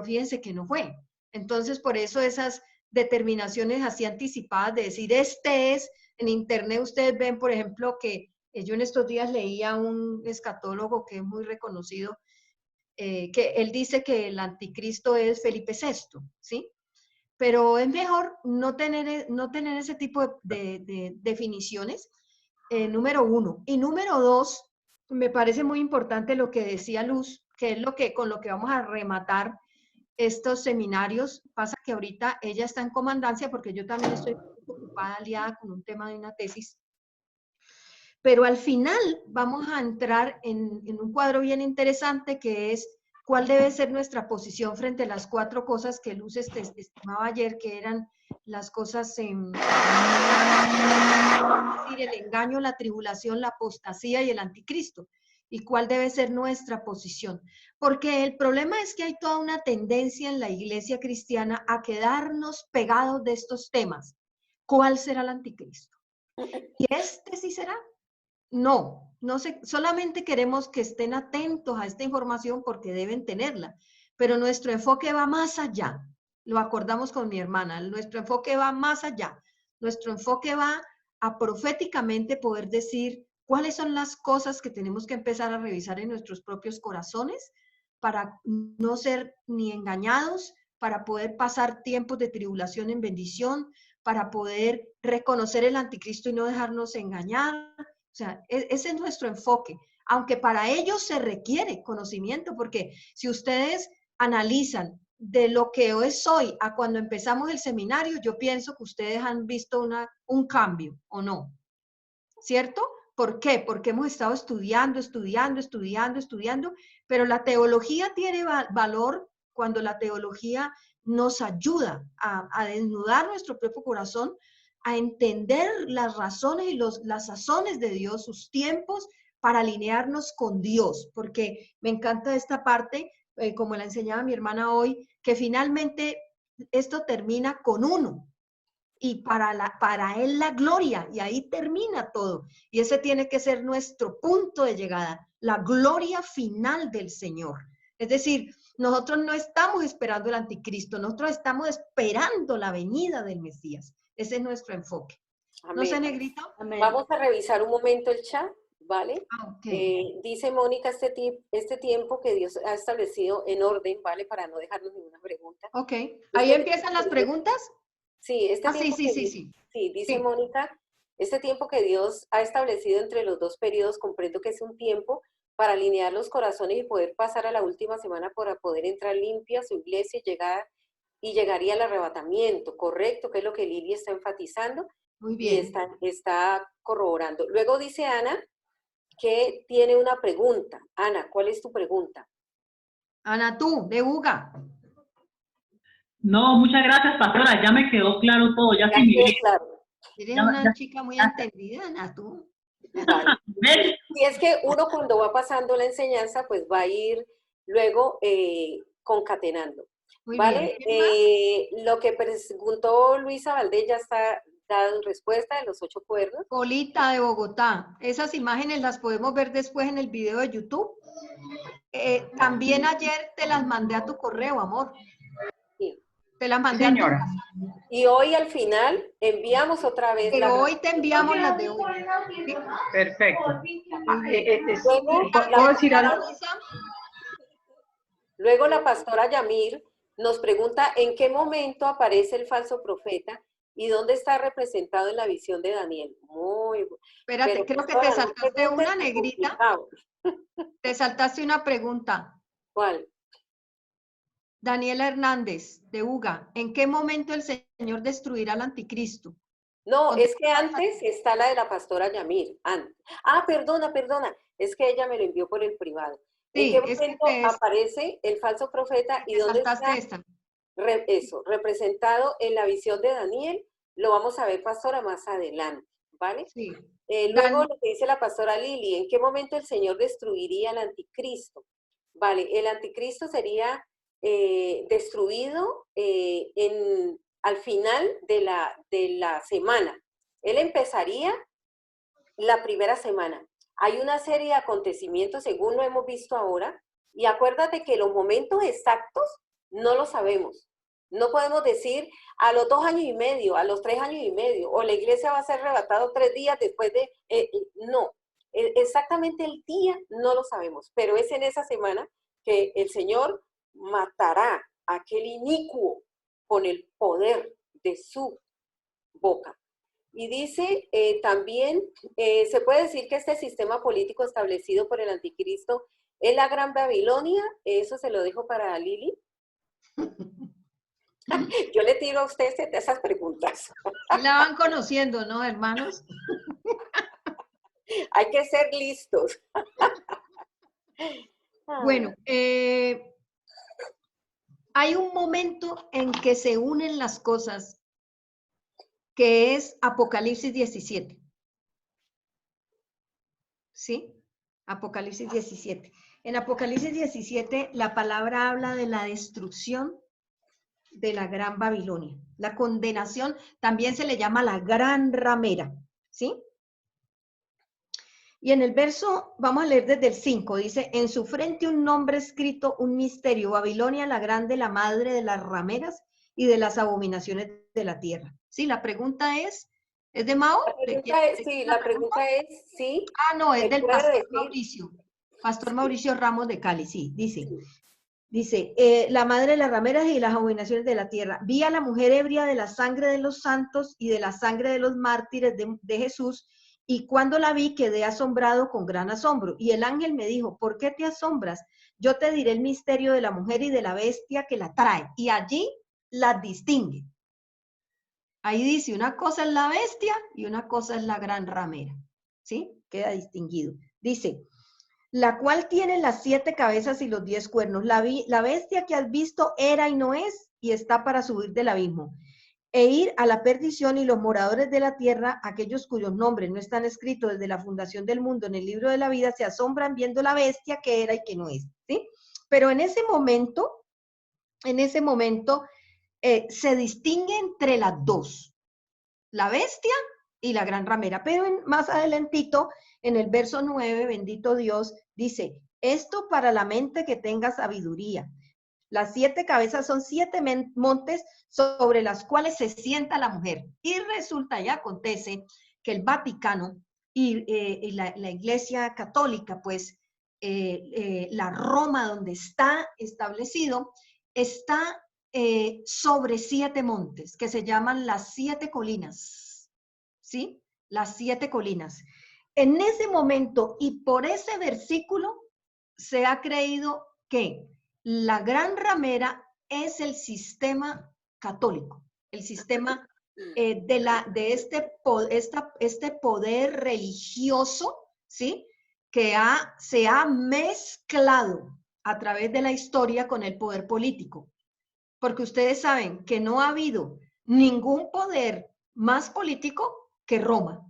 fíjense que no fue. Entonces, por eso esas determinaciones así anticipadas de decir, este es, en internet ustedes ven, por ejemplo, que yo en estos días leía un escatólogo que es muy reconocido, que él dice que el anticristo es Felipe VI, ¿sí? Pero es mejor no tener ese tipo de definiciones, número uno. Y número dos, me parece muy importante lo que decía Luz, que es con lo que vamos a rematar estos seminarios. Pasa que ahorita ella está en comandancia porque yo también estoy ocupada, aliada con un tema de una tesis. Pero al final vamos a entrar en un cuadro bien interesante que es cuál debe ser nuestra posición frente a las cuatro cosas que Luz estimaba ayer, que eran las cosas, es decir, el engaño, la tribulación, la apostasía y el anticristo. Y cuál debe ser nuestra posición. Porque el problema es que hay toda una tendencia en la iglesia cristiana a quedarnos pegados de estos temas. ¿Cuál será el anticristo? ¿Y este sí será? No sé, solamente queremos que estén atentos a esta información porque deben tenerla, pero nuestro enfoque va más allá. Lo acordamos con mi hermana, nuestro enfoque va más allá. Nuestro enfoque va a proféticamente poder decir cuáles son las cosas que tenemos que empezar a revisar en nuestros propios corazones para no ser ni engañados, para poder pasar tiempos de tribulación en bendición, para poder reconocer el anticristo y no dejarnos engañar. O sea, ese es nuestro enfoque, aunque para ello se requiere conocimiento, porque si ustedes analizan de lo que hoy soy a cuando empezamos el seminario, yo pienso que ustedes han visto un cambio, ¿o no? ¿Cierto? ¿Por qué? Porque hemos estado estudiando, pero la teología tiene valor cuando la teología nos ayuda a desnudar nuestro propio corazón, a entender las razones y las sazones de Dios, sus tiempos, para alinearnos con Dios, porque me encanta esta parte, como la enseñaba mi hermana hoy, que finalmente esto termina con uno, y para Él la gloria, y ahí termina todo. Y ese tiene que ser nuestro punto de llegada, la gloria final del Señor. Es decir, nosotros no estamos esperando el anticristo, nosotros estamos esperando la venida del Mesías. Ese es nuestro enfoque. Amén. ¿No sé, Negrito? Amén. Vamos a revisar un momento el chat, ¿vale? Okay. Dice Mónica, este tiempo que Dios ha establecido en orden, ¿vale? Para no dejarnos ninguna pregunta. Ok. ¿Ahí empiezan las preguntas? Sí, este tiempo Sí. dice Mónica, este tiempo que Dios ha establecido entre los dos periodos, comprendo que es un tiempo para alinear los corazones y poder pasar a la última semana para poder entrar limpia a su iglesia y llegaría al arrebatamiento, ¿correcto? Que es lo que Lili está enfatizando. Muy bien. Y está corroborando. Luego dice Ana que tiene una pregunta. Ana, ¿cuál es tu pregunta? Ana, tú, de Uga. No, muchas gracias, pastora. Ya me quedó claro todo. Ya Ya sí, quedó claro. Eres una chica muy entendida, Ana, tú. Vale. Y es que uno cuando va pasando la enseñanza, pues va a ir luego concatenando. Muy ¿vale? bien. ¿Qué más? Lo que preguntó Luisa Valdés ya está dado en respuesta de los 8 cuernos. Polita de Bogotá. Esas imágenes las podemos ver después en el video de YouTube. También ayer te las mandé a tu correo, amor. Sí. Te las mandé a tu Señora. WhatsApp. Y hoy al final enviamos otra vez la Pero hoy te enviamos las de hoy. ¿Sí? Perfecto. Muy bien. Luego, ¿Puedo decir algo? Rosa, luego la pastora Yamir nos pregunta en qué momento aparece el falso profeta y dónde está representado en la visión de Daniel. Muy bueno. espérate, Pero, creo que pastora, te no saltaste preguntes una tan negrita. complicado. Te saltaste una pregunta. ¿Cuál? Daniela Hernández, de UGA. ¿En qué momento el Señor destruirá al anticristo? No, es que Contesta. antes está la de la pastora Yamir. Antes. Perdona. Es que ella me lo envió por el privado. ¿En Sí, qué es que momento aparece el falso profeta y te dónde saltaste está esta. eso, representado en la visión de Daniel? Lo vamos a ver, pastora, más adelante, ¿vale? Sí. Luego lo que dice la pastora Lili, ¿en qué momento el Señor destruiría al anticristo? Vale, el anticristo sería destruido al final de la semana. Él empezaría la primera semana. Hay una serie de acontecimientos, según lo hemos visto ahora, y acuérdate que los momentos exactos no los sabemos. No podemos decir a los 2 años y medio, a los 3 años y medio, o la iglesia va a ser arrebatada 3 días después de... no, exactamente el día no lo sabemos, pero es en esa semana que el Señor matará a aquel inicuo con el poder de su boca. Y dice también, se puede decir que este sistema político establecido por el anticristo es la Gran Babilonia. Eso se lo dejo para Lili. Yo le tiro a usted esas preguntas. Sí la van conociendo, ¿no, hermanos? Hay que ser listos. Bueno, hay un momento en que se unen las cosas, que es Apocalipsis 17. ¿Sí? Apocalipsis 17. En Apocalipsis 17 la palabra habla de la destrucción de la Gran Babilonia. La condenación también se le llama la Gran Ramera. ¿Sí? Y en el verso, vamos a leer desde el 5, dice, en su frente un nombre escrito, un misterio, Babilonia la grande, la madre de las rameras y de las abominaciones de la tierra. Sí, la pregunta es de Mao? La pregunta es, sí. Ah, no, es ¿me del puede pastor decir? Mauricio. Pastor Mauricio Ramos de Cali, sí, dice. Sí. Dice, la madre de las rameras y las abominaciones de la tierra. Vi a la mujer ebria de la sangre de los santos y de la sangre de los mártires de Jesús, y cuando la vi quedé asombrado con gran asombro. Y el ángel me dijo, ¿por qué te asombras? Yo te diré el misterio de la mujer y de la bestia que la trae. Y allí las distingue. Ahí dice, una cosa es la bestia y una cosa es la gran ramera. ¿Sí? Queda distinguido. Dice, la cual tiene las 7 cabezas y los 10 cuernos. La bestia que has visto era y no es, y está para subir del abismo, e ir a la perdición, y los moradores de la tierra, aquellos cuyos nombres no están escritos desde la fundación del mundo en el libro de la vida, se asombran viendo la bestia que era y que no es. ¿Sí? Pero en ese momento, se distingue entre las dos, la bestia y la gran ramera. Pero más adelantito, en el verso 9, bendito Dios, dice, esto para la mente que tenga sabiduría. Las 7 cabezas son 7 montes sobre las cuales se sienta la mujer. Y resulta y acontece que el Vaticano y la Iglesia Católica, pues la Roma donde está establecido, está sobre 7 montes que se llaman las 7 colinas. ¿Sí? Las 7 colinas. En ese momento y por ese versículo se ha creído que la gran ramera es el sistema católico, el sistema de este poder religioso, ¿sí? Que se ha mezclado a través de la historia con el poder político. Porque ustedes saben que no ha habido ningún poder más político que Roma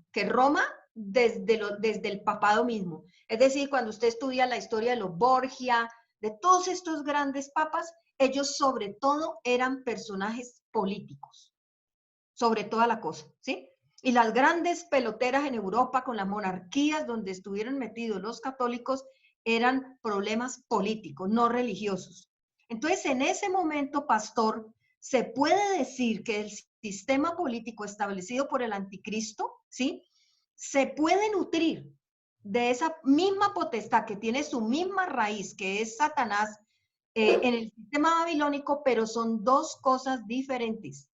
desde el papado mismo. Es decir, cuando usted estudia la historia de los Borgia, de todos estos grandes papas, ellos sobre todo eran personajes políticos, sobre toda la cosa, ¿sí? Y las grandes peloteras en Europa con las monarquías donde estuvieron metidos los católicos eran problemas políticos, no religiosos. Entonces, en ese momento, pastor, se puede decir que el sistema político establecido por el anticristo, ¿sí? Se puede nutrir de esa misma potestad que tiene su misma raíz, que es Satanás, en el sistema babilónico, pero son dos cosas diferentes.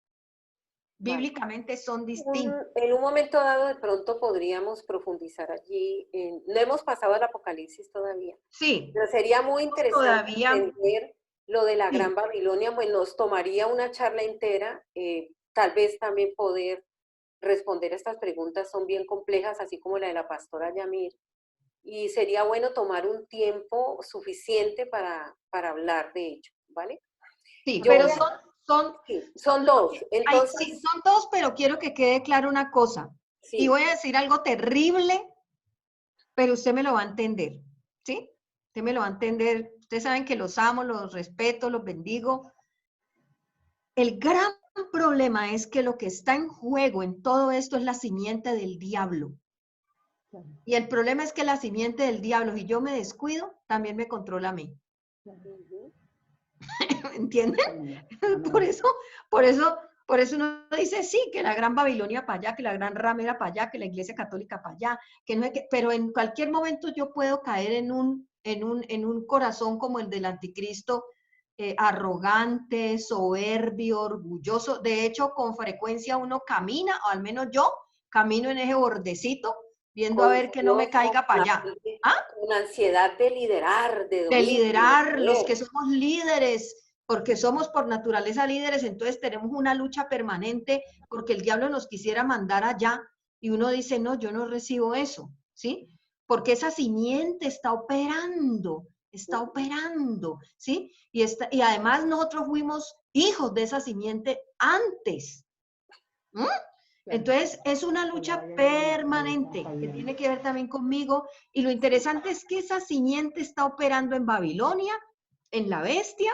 Vale. Bíblicamente son distintos. En un momento dado, de pronto podríamos profundizar allí. No hemos pasado al Apocalipsis todavía, Sí, pero sería muy interesante todavía, entender lo de la sí, Gran Babilonia, pues nos tomaría una charla entera, tal vez también poder responder estas preguntas, son bien complejas, así como la de la pastora Yamir, y sería bueno tomar un tiempo suficiente para hablar de ello, ¿vale? sí, Yo pero voy a, sí, son dos, sí, entonces, son dos, pero quiero que quede claro una cosa. Y sí, voy a decir algo terrible, pero usted me lo va a entender, ¿sí? Usted me lo va a entender. Ustedes saben que los amo, los respeto, los bendigo. El gran problema es que lo que está en juego en todo esto es la simiente del diablo. Claro, Y el problema es que la simiente del diablo, si yo me descuido, también me controla a mí. claro. ujú, ¿Entienden? Amén, Por amén. eso, por eso, por eso uno dice sí, que la gran Babilonia para allá, que la gran ramera para allá, que la iglesia católica para allá, que no hay que, pero en cualquier momento yo puedo caer en un corazón como el del anticristo, arrogante, soberbio, orgulloso. De hecho, con frecuencia uno camina, o al menos yo camino en ese bordecito, viendo a ver que no me codicioso, caiga para allá. ¿Ah? con ansiedad de liderar, de De dominio, de liderar, los poder. que somos líderes, porque somos por naturaleza líderes, entonces tenemos una lucha permanente porque el diablo nos quisiera mandar allá y uno dice, no, yo no recibo eso, ¿sí? Porque esa simiente está operando, ¿sí? Y además nosotros fuimos hijos de esa simiente antes. ¿Mm? Claro. Entonces, es una lucha permanente que tiene que ver también conmigo. Y lo interesante es que esa simiente está operando en Babilonia, en la bestia,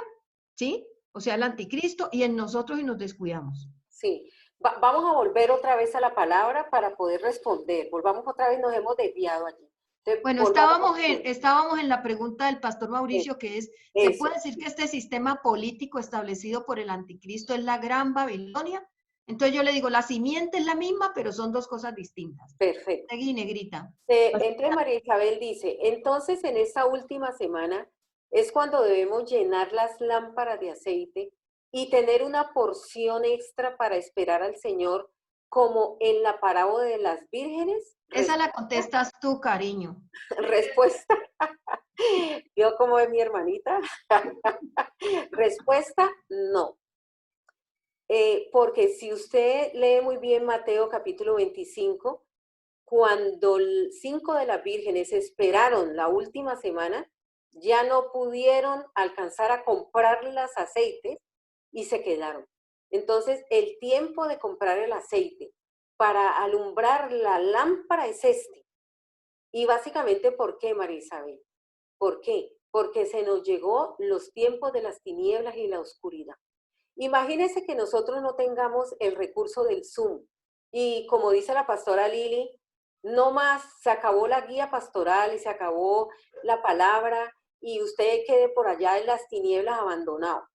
¿sí? O sea, el anticristo, y en nosotros y nos descuidamos. Sí, vamos a volver otra vez a la palabra para poder responder. Volvamos otra vez, nos hemos desviado allí. Entonces, Bueno, volvamos a estábamos en la pregunta del pastor eso. Mauricio, que es, ¿se Eso, puede decir que este sistema político establecido por el anticristo es la gran Babilonia? Entonces yo le digo, la simiente es la misma, pero son dos cosas distintas. perfecto. Seguí, negrita. Entonces María Isabel dice, entonces en esta última semana es cuando debemos llenar las lámparas de aceite y tener una porción extra para esperar al Señor, como en la parábola de las vírgenes. Esa la contestas tú, cariño. Respuesta, yo como es mi hermanita, respuesta, no. Porque si usted lee muy bien Mateo capítulo 25, cuando 5 de las vírgenes esperaron la última semana, ya no pudieron alcanzar a comprar los aceites y se quedaron. Entonces, el tiempo de comprar el aceite para alumbrar la lámpara es este. Y básicamente, ¿por qué, María Isabel? ¿Por qué? Porque se nos llegó los tiempos de las tinieblas y la oscuridad. Imagínense que nosotros no tengamos el recurso del Zoom y como dice la pastora Lili, no más, se acabó la guía pastoral y se acabó la palabra y usted quede por allá en las tinieblas abandonado.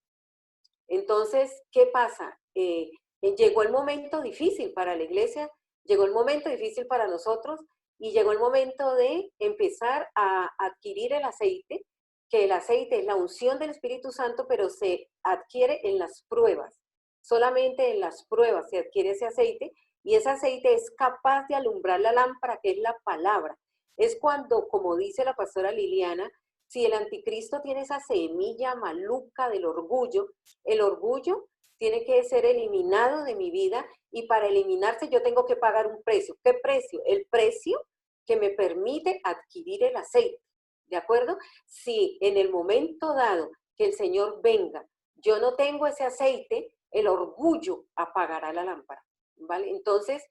Entonces, ¿qué pasa? Llegó el momento difícil para la iglesia, llegó el momento difícil para nosotros y llegó el momento de empezar a adquirir el aceite, que el aceite es la unción del Espíritu Santo, pero se adquiere en las pruebas. Solamente en las pruebas se adquiere ese aceite y ese aceite es capaz de alumbrar la lámpara, que es la palabra. Es cuando, como dice la pastora Liliana, si el anticristo tiene esa semilla maluca del orgullo, el orgullo tiene que ser eliminado de mi vida y para eliminarse yo tengo que pagar un precio. ¿Qué precio? El precio que me permite adquirir el aceite. ¿De acuerdo? Si en el momento dado que el Señor venga, yo no tengo ese aceite, el orgullo apagará la lámpara. ¿Vale? Entonces,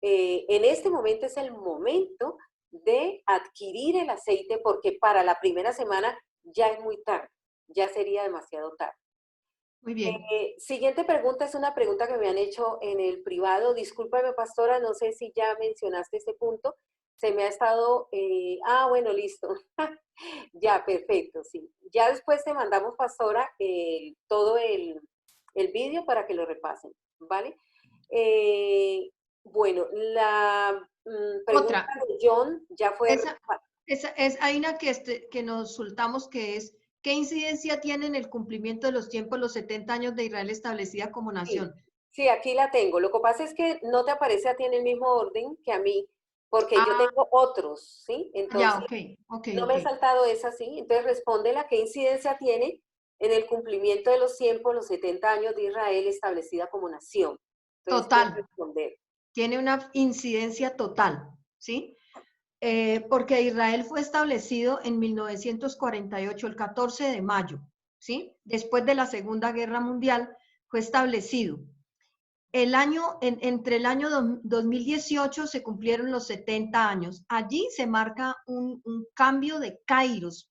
en este momento es el momento de adquirir el aceite porque para la primera semana ya es muy tarde, ya sería demasiado tarde. Muy bien. Siguiente pregunta es una pregunta que me han hecho en el privado. Discúlpame, pastora, no sé si ya mencionaste este punto. Se me ha estado... bueno, listo. Ya, perfecto, sí. Ya después te mandamos, pastora, todo el vídeo para que lo repasen, ¿vale? Bueno, la pregunta Otra, de John ya fue... esa es, hay una que nos soltamos que es, ¿qué incidencia tiene en el cumplimiento de los tiempos los 70 años de Israel establecida como Sí, nación? sí, aquí la tengo. Lo que pasa es que no te aparece a ti en el mismo orden que a mí, porque yo Ah, tengo otros, ¿sí? ya, Entonces, ok, ok, no ok. me he saltado esa, ¿sí? Entonces, respóndela, ¿qué incidencia tiene en el cumplimiento de los tiempos, los 70 años de Israel establecida como nación? Entonces, puedes Total, responder. tiene una incidencia total, ¿sí? Porque Israel fue establecido en 1948, el 14 de mayo, ¿sí? Después de la Segunda Guerra Mundial fue establecido. Entre el año 2018 se cumplieron los 70 años. Allí se marca un cambio de kairos,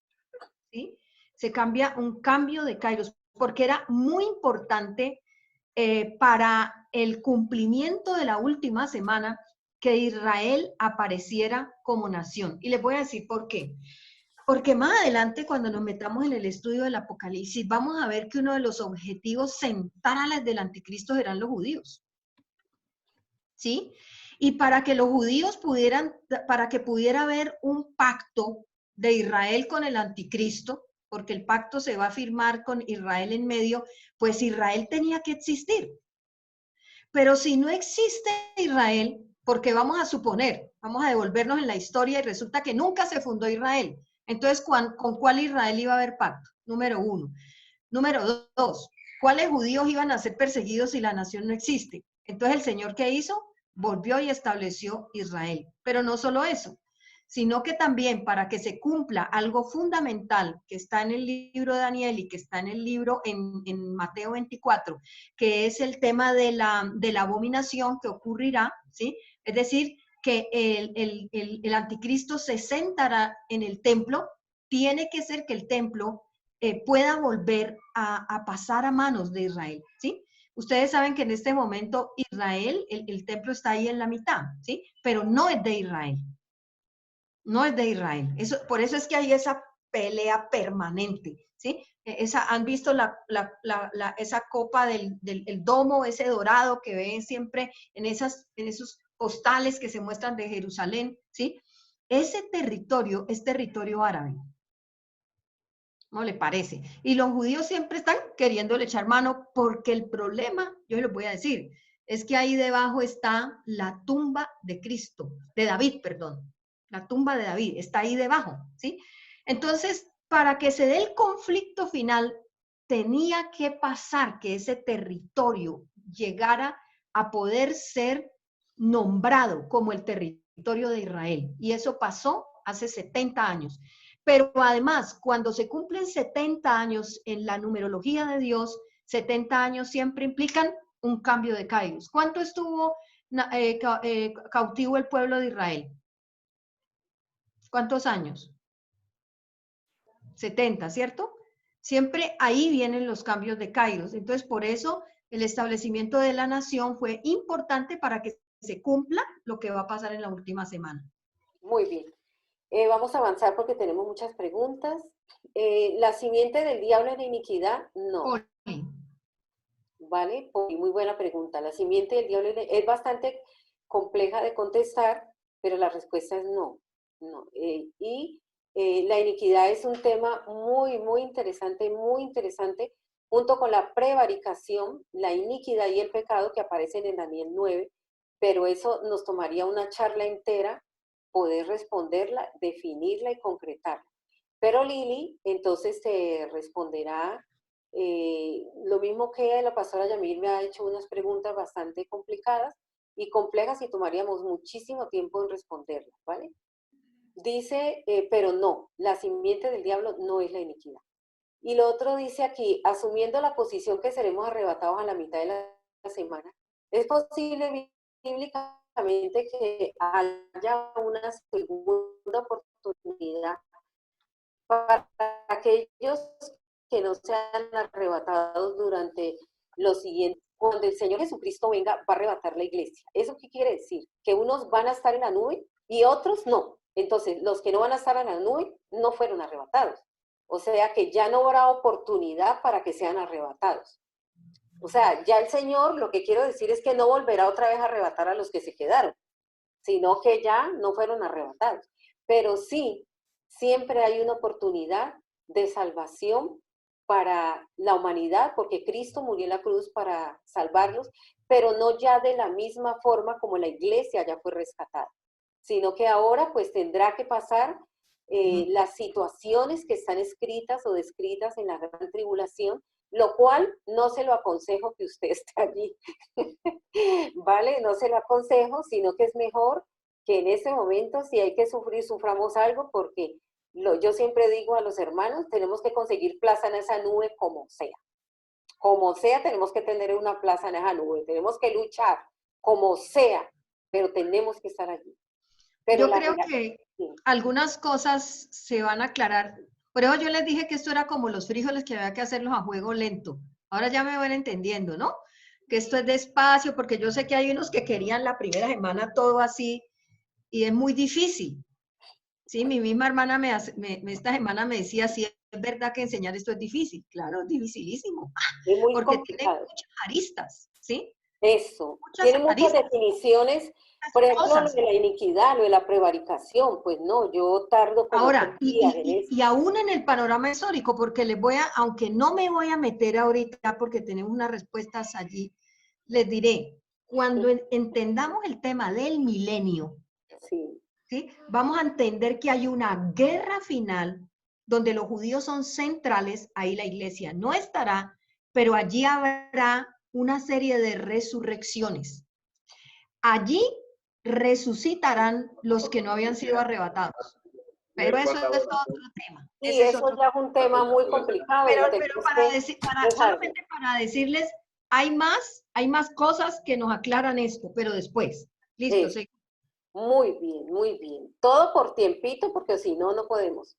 ¿sí? Se cambia un cambio de kairos, porque era muy importante para el cumplimiento de la última semana que Israel apareciera como nación. Y les voy a decir por qué. Porque más adelante, cuando nos metamos en el estudio del Apocalipsis, vamos a ver que uno de los objetivos centrales del anticristo serán los judíos. ¿Sí? Y para que los judíos para que pudiera haber un pacto de Israel con el anticristo, porque el pacto se va a firmar con Israel en medio, pues Israel tenía que existir. Pero si no existe Israel, porque vamos a suponer, vamos a devolvernos en la historia y resulta que nunca se fundó Israel. Entonces, ¿con cuál Israel iba a haber pacto? Número uno. Número dos, ¿cuáles judíos iban a ser perseguidos si la nación no existe? Entonces, ¿el Señor qué hizo? Volvió y estableció Israel. Pero no solo eso, sino que también para que se cumpla algo fundamental que está en el libro de Daniel y que está en el libro en Mateo 24, que es el tema de la abominación que ocurrirá, ¿sí? Es decir, que el anticristo se sentará en el templo, tiene que ser que el templo pueda volver a pasar a manos de Israel, ¿sí? Ustedes saben que en este momento Israel, el templo está ahí en la mitad, ¿sí? Pero no es de Israel. No es de Israel. Por eso es que hay esa pelea permanente, ¿sí? ¿Han visto esa copa del domo, ese dorado que ven siempre en esos postales que se muestran de Jerusalén, ¿sí? Ese territorio es territorio árabe. ¿No le parece? Y los judíos siempre están queriéndole echar mano porque el problema, yo les voy a decir, es que ahí debajo está la tumba de Cristo, de David, perdón. La tumba de David está ahí debajo, ¿sí? Entonces, para que se dé el conflicto final, tenía que pasar que ese territorio llegara a poder ser nombrado como el territorio de Israel. Y eso pasó hace 70 años. Pero además, cuando se cumplen 70 años en la numerología de Dios, 70 años siempre implican un cambio de kairos. ¿Cuánto estuvo cautivo el pueblo de Israel? ¿Cuántos años? 70, ¿cierto? Siempre ahí vienen los cambios de kairos. Entonces, por eso el establecimiento de la nación fue importante para que se cumpla lo que va a pasar en la última semana. Muy bien. Vamos a avanzar porque tenemos muchas preguntas. ¿La simiente del diablo es la iniquidad? No. ¿Vale? Muy buena pregunta. La simiente del diablo es bastante compleja de contestar, pero la respuesta es no. No. La iniquidad es un tema muy interesante, junto con la prevaricación, la iniquidad y el pecado que aparecen en Daniel 9, pero eso nos tomaría una charla entera poder responderla, definirla y concretarla. Pero Lili entonces te responderá lo mismo que la pastora Yamil me ha hecho unas preguntas bastante complicadas y complejas y tomaríamos muchísimo tiempo en responderlas, ¿vale? Dice, pero no, la simiente del diablo no es la iniquidad. Y lo otro dice aquí, asumiendo la posición que seremos arrebatados a la mitad de la semana, es posible bíblicamente que haya una segunda oportunidad para aquellos que no sean arrebatados durante los siguientes. Cuando el Señor Jesucristo venga, va a arrebatar la iglesia. ¿Eso qué quiere decir? Que unos van a estar en la nube y otros no. Entonces, los que no van a estar en la nube no fueron arrebatados. O sea que ya no habrá oportunidad para que sean arrebatados. O sea, ya el Señor, lo que quiero decir es que no volverá otra vez a arrebatar a los que se quedaron, sino que ya no fueron arrebatados. Pero sí, siempre hay una oportunidad de salvación para la humanidad, porque Cristo murió en la cruz para salvarlos, pero no ya de la misma forma como la iglesia ya fue rescatada, sino que ahora pues tendrá que pasar las situaciones que están escritas o descritas en la gran tribulación, lo cual no se lo aconsejo que usted esté allí, ¿vale? No se lo aconsejo, sino que es mejor que en ese momento, si hay que sufrir, suframos algo, porque yo siempre digo a los hermanos, tenemos que conseguir plaza en esa nube como sea. Como sea, tenemos que tener una plaza en esa nube, tenemos que luchar, como sea, pero tenemos que estar allí. Pero yo creo que algunas cosas se van a aclarar. Por eso yo les dije que esto era como los frijoles, que había que hacerlos a fuego lento. Ahora ya me van entendiendo, ¿no? Que esto es despacio, porque yo sé que hay unos que querían la primera semana todo así, y es muy difícil. Sí, mi misma hermana esta semana me decía, sí, es verdad que enseñar esto es difícil. Claro, es dificilísimo. Es muy porque complicado. tiene muchas aristas, ¿sí? Eso, Muchas tiene muchas aristas, definiciones. Por ejemplo, lo de la iniquidad, lo de la prevaricación, pues no, yo tardo como Ahora, 3 días en eso. y aún en el panorama histórico, porque les voy a, aunque no me voy a meter ahorita porque tenemos unas respuestas allí, les diré, cuando entendamos el tema del milenio, Sí. ¿sí? Vamos a entender que hay una guerra final donde los judíos son centrales, ahí la iglesia no estará, pero allí habrá una serie de resurrecciones. Allí resucitarán los que no habían sido arrebatados. Pero eso es otro tema. Y eso ya es un tema muy complicado. Pero solamente para decirles, hay más cosas que nos aclaran esto, pero después. Listo, sí. Muy bien, muy bien. Todo por tiempito, porque si no, no podemos.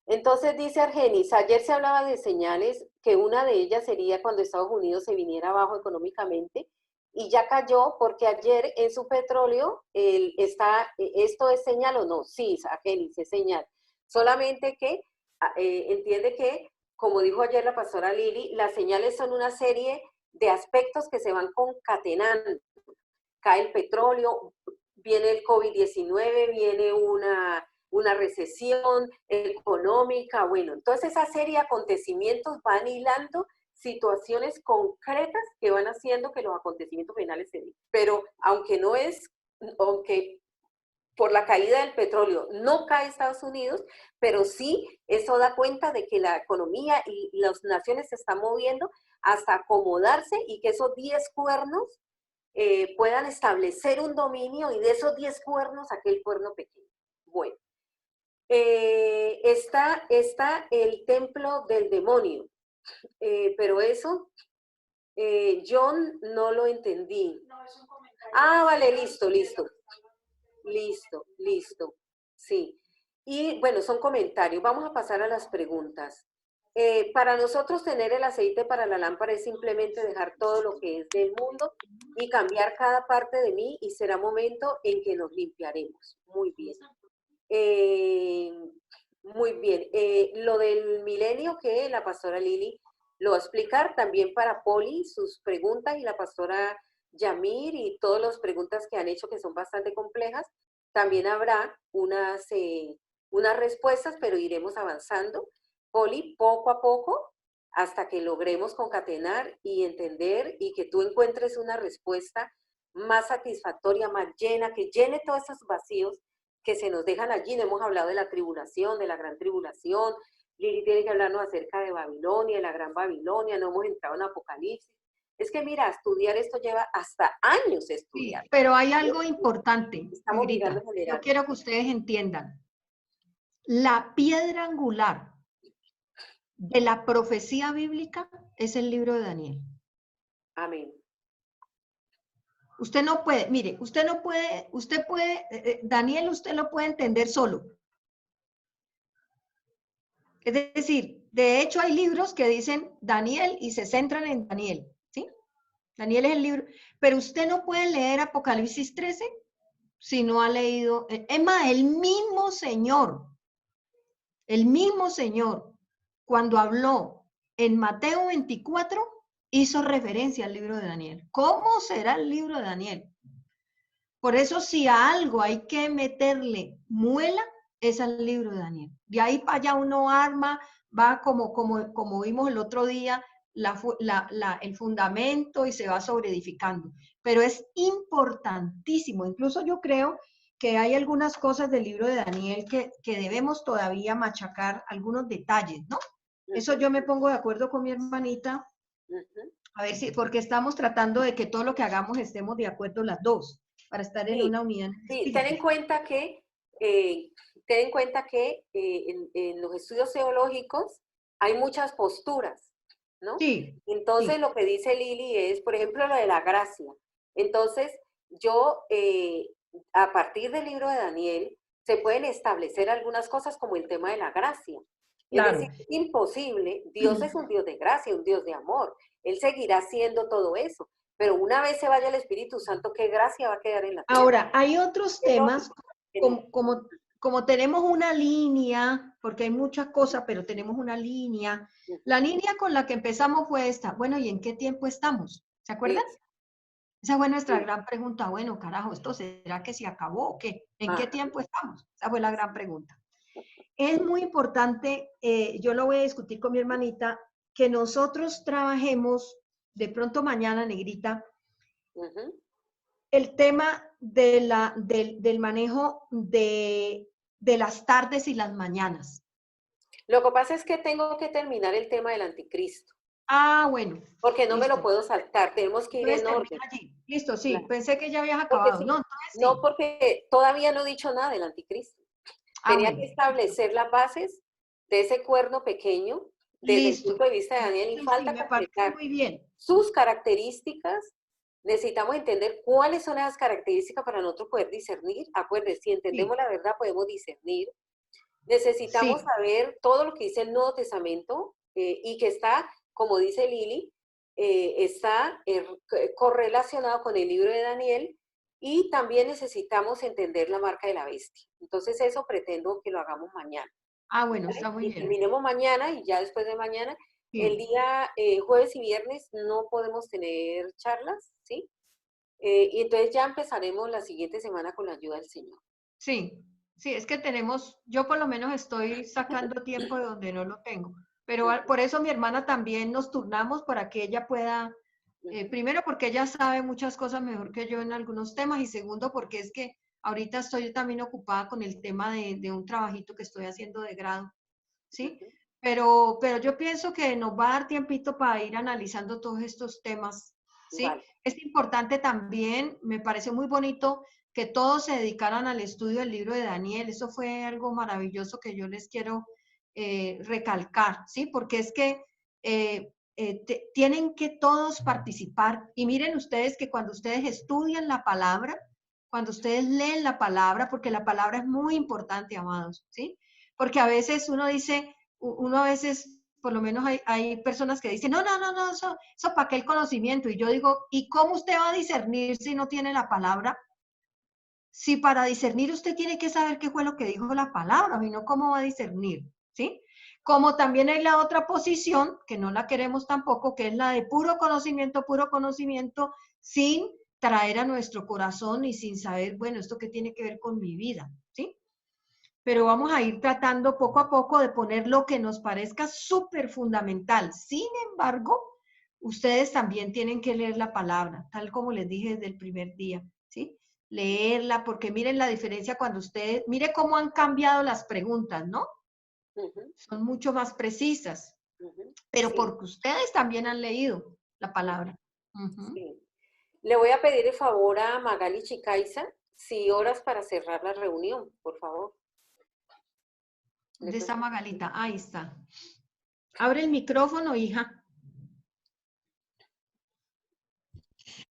Entonces dice Argenis, ayer se hablaba de señales, que una de ellas sería cuando Estados Unidos se viniera abajo económicamente, y ya cayó porque ayer en su petróleo ¿esto es señal o no? Sí, Argenis, es señal. Solamente que entiende que, como dijo ayer la pastora Lili, las señales son una serie de aspectos que se van concatenando. Cae el petróleo, viene el COVID-19, viene una recesión económica, bueno, entonces esa serie de acontecimientos van hilando situaciones concretas que van haciendo que los acontecimientos finales se den. Pero aunque por la caída del petróleo no cae Estados Unidos, pero sí eso da cuenta de que la economía y las naciones se están moviendo hasta acomodarse y que esos 10 cuernos puedan establecer un dominio, y de esos 10 cuernos aquel cuerno pequeño. Bueno, está el templo del demonio, pero eso John no lo entendí. No, es un comentario. Ah, vale, listo, sí. Y bueno, son comentarios. Vamos a pasar a las preguntas. Para nosotros tener el aceite para la lámpara es simplemente dejar todo lo que es del mundo y cambiar cada parte de mí, y será momento en que nos limpiaremos. Muy bien. Muy bien. Lo del milenio que la pastora Lili lo va a explicar, también para Poli, sus preguntas, y la pastora Yamir y todas las preguntas que han hecho, que son bastante complejas. También habrá unas respuestas, pero iremos avanzando, Poli, poco a poco, hasta que logremos concatenar y entender, y que tú encuentres una respuesta más satisfactoria, más llena, que llene todos esos vacíos que se nos dejan allí. No hemos hablado de la tribulación, de la gran tribulación. Lili tiene que hablarnos acerca de Babilonia, de la gran Babilonia. No hemos entrado en Apocalipsis. Es que mira, estudiar esto lleva hasta años estudiar. Sí, pero hay algo importante, Estamos Grita, yo quiero que ustedes entiendan. La piedra angular de la profecía bíblica es el libro de Daniel. Amén. Usted no puede, mire, Daniel usted lo puede entender solo. Es decir, De hecho, hay libros que dicen Daniel y se centran en Daniel, ¿sí? Daniel es el libro, pero usted no puede leer Apocalipsis 13 si no ha leído, es más, el mismo Señor, cuando habló en Mateo 24, hizo referencia al libro de Daniel. ¿Cómo será el libro de Daniel? Por eso, si a algo hay que meterle muela, es al libro de Daniel. De ahí para allá uno arma, va como vimos el otro día, el fundamento y se va sobreedificando. Pero es importantísimo. Incluso yo creo que hay algunas cosas del libro de Daniel que debemos todavía machacar, algunos detalles, ¿no? Eso yo me pongo de acuerdo con mi hermanita, a ver si, porque estamos tratando de que todo lo que hagamos estemos de acuerdo las dos, para estar en una unidad en el Sí, espíritu. ten en cuenta que en los estudios teológicos hay muchas posturas, ¿no? Sí. Entonces, Sí. lo que dice Lili es, por ejemplo, lo de la gracia. Entonces, yo, a partir del libro de Daniel, se pueden establecer algunas cosas como el tema de la gracia. Claro. Es decir, es imposible, Dios es un Dios de gracia, un Dios de amor. Él seguirá haciendo todo eso. Pero una vez se vaya el Espíritu Santo, ¿qué gracia va a quedar en la tierra? Ahora, hay otros temas, como tenemos una línea, porque hay muchas cosas, pero tenemos una línea. La línea con la que empezamos fue esta. Bueno, ¿y en qué tiempo estamos? ¿Se acuerdan? Sí. Esa fue nuestra gran pregunta. Bueno, carajo, ¿esto será que se acabó o qué? ¿En qué tiempo estamos? Esa fue la gran pregunta. Es muy importante, yo lo voy a discutir con mi hermanita, que nosotros trabajemos, de pronto mañana, Negrita, el tema del manejo de las tardes y las mañanas. Lo que pasa es que tengo que terminar el tema del anticristo. Ah, bueno. Porque no listo. me lo puedo saltar, tenemos que ir en orden. Allí. Listo, sí, Claro. pensé que ya habías Porque acabado. sí, No, entonces sí. no, porque todavía no he dicho nada del anticristo. Tenía bueno. que establecer las bases de ese cuerno pequeño desde Listo. el punto de vista de Daniel y Sí, falta me parece completar muy bien. sus características. Necesitamos entender cuáles son esas características para nosotros poder discernir. Acuérdense, si entendemos la verdad podemos discernir. Necesitamos saber todo lo que dice el Nuevo Testamento y que está, como dice Lili, está correlacionado con el libro de Daniel, y también necesitamos entender la marca de la bestia. Entonces eso pretendo que lo hagamos mañana. Ah, bueno, ¿Vale? está muy bien. Terminemos mañana y ya después de mañana, el día jueves y viernes no podemos tener charlas, ¿sí? Y entonces ya empezaremos la siguiente semana con la ayuda del Señor. Sí, sí, es que tenemos, yo por lo menos estoy sacando tiempo de donde no lo tengo, pero por eso mi hermana también nos turnamos para que ella pueda, primero porque ella sabe muchas cosas mejor que yo en algunos temas, y segundo porque es que ahorita estoy también ocupada con el tema de un trabajito que estoy haciendo de grado, ¿sí? Pero yo pienso que nos va a dar tiempito para ir analizando todos estos temas, ¿sí? Vale. Es importante también, me pareció muy bonito que todos se dedicaran al estudio del libro de Daniel. Eso fue algo maravilloso que yo les quiero recalcar, ¿sí? Porque es que tienen que todos participar. Y miren ustedes que cuando ustedes estudian la palabra, cuando ustedes leen la palabra, porque la palabra es muy importante, amados, ¿sí? Porque a veces uno dice, uno a veces, por lo menos hay personas que dicen, no, eso para qué el conocimiento. Y yo digo, ¿y cómo usted va a discernir si no tiene la palabra? Si para discernir usted tiene que saber qué fue lo que dijo la palabra, y no cómo va a discernir, ¿sí? Como también hay la otra posición, que no la queremos tampoco, que es la de puro conocimiento, sin traer a nuestro corazón y sin saber, bueno, ¿esto qué tiene que ver con mi vida? ¿Sí? Pero vamos a ir tratando poco a poco de poner lo que nos parezca súper fundamental. Sin embargo, ustedes también tienen que leer la palabra, tal como les dije desde el primer día, ¿sí? Leerla, porque miren la diferencia cuando ustedes, mire cómo han cambiado las preguntas, ¿no? Son mucho más precisas, pero porque ustedes también han leído la palabra. Sí. Le voy a pedir el favor a Magali Chicaiza, si horas para cerrar la reunión, por favor. ¿Dónde está Magalita? Ahí está. Abre el micrófono, hija.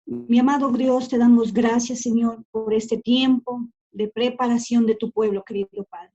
Mi amado Dios, te damos gracias, Señor, por este tiempo de preparación de tu pueblo, querido Padre.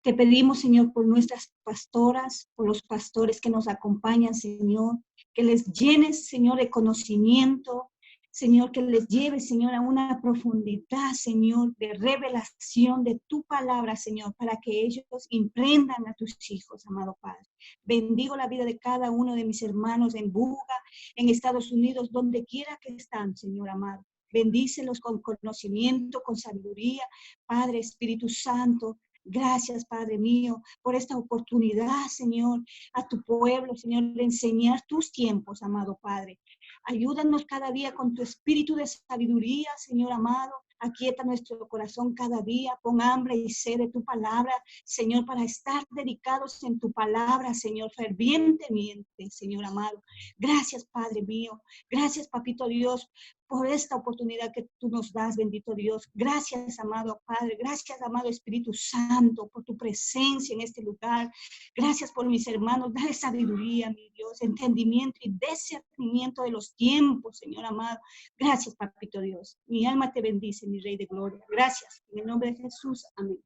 Te pedimos, Señor, por nuestras pastoras, por los pastores que nos acompañan, Señor, que les llenes, Señor, de conocimiento, Señor, que les lleves, Señor, a una profundidad, Señor, de revelación de tu palabra, Señor, para que ellos imprendan a tus hijos, amado Padre. Bendigo la vida de cada uno de mis hermanos en Buga, en Estados Unidos, donde quiera que están, Señor amado. Bendícelos con conocimiento, con sabiduría, Padre, Espíritu Santo. Gracias, Padre mío, por esta oportunidad, Señor, a tu pueblo, Señor, de enseñar tus tiempos, amado Padre. Ayúdanos cada día con tu espíritu de sabiduría, Señor amado. Aquieta nuestro corazón cada día, pon hambre y sed de tu palabra, Señor, para estar dedicados en tu palabra, Señor, fervientemente, Señor amado. Gracias, Padre mío. Gracias, Papito Dios, por esta oportunidad que tú nos das, bendito Dios. Gracias, amado Padre. Gracias, amado Espíritu Santo, por tu presencia en este lugar. Gracias por mis hermanos. Dale sabiduría, mi Dios, entendimiento y discernimiento de los tiempos, Señor amado. Gracias, Papito Dios. Mi alma te bendice, mi Rey de Gloria. Gracias. En el nombre de Jesús. Amén.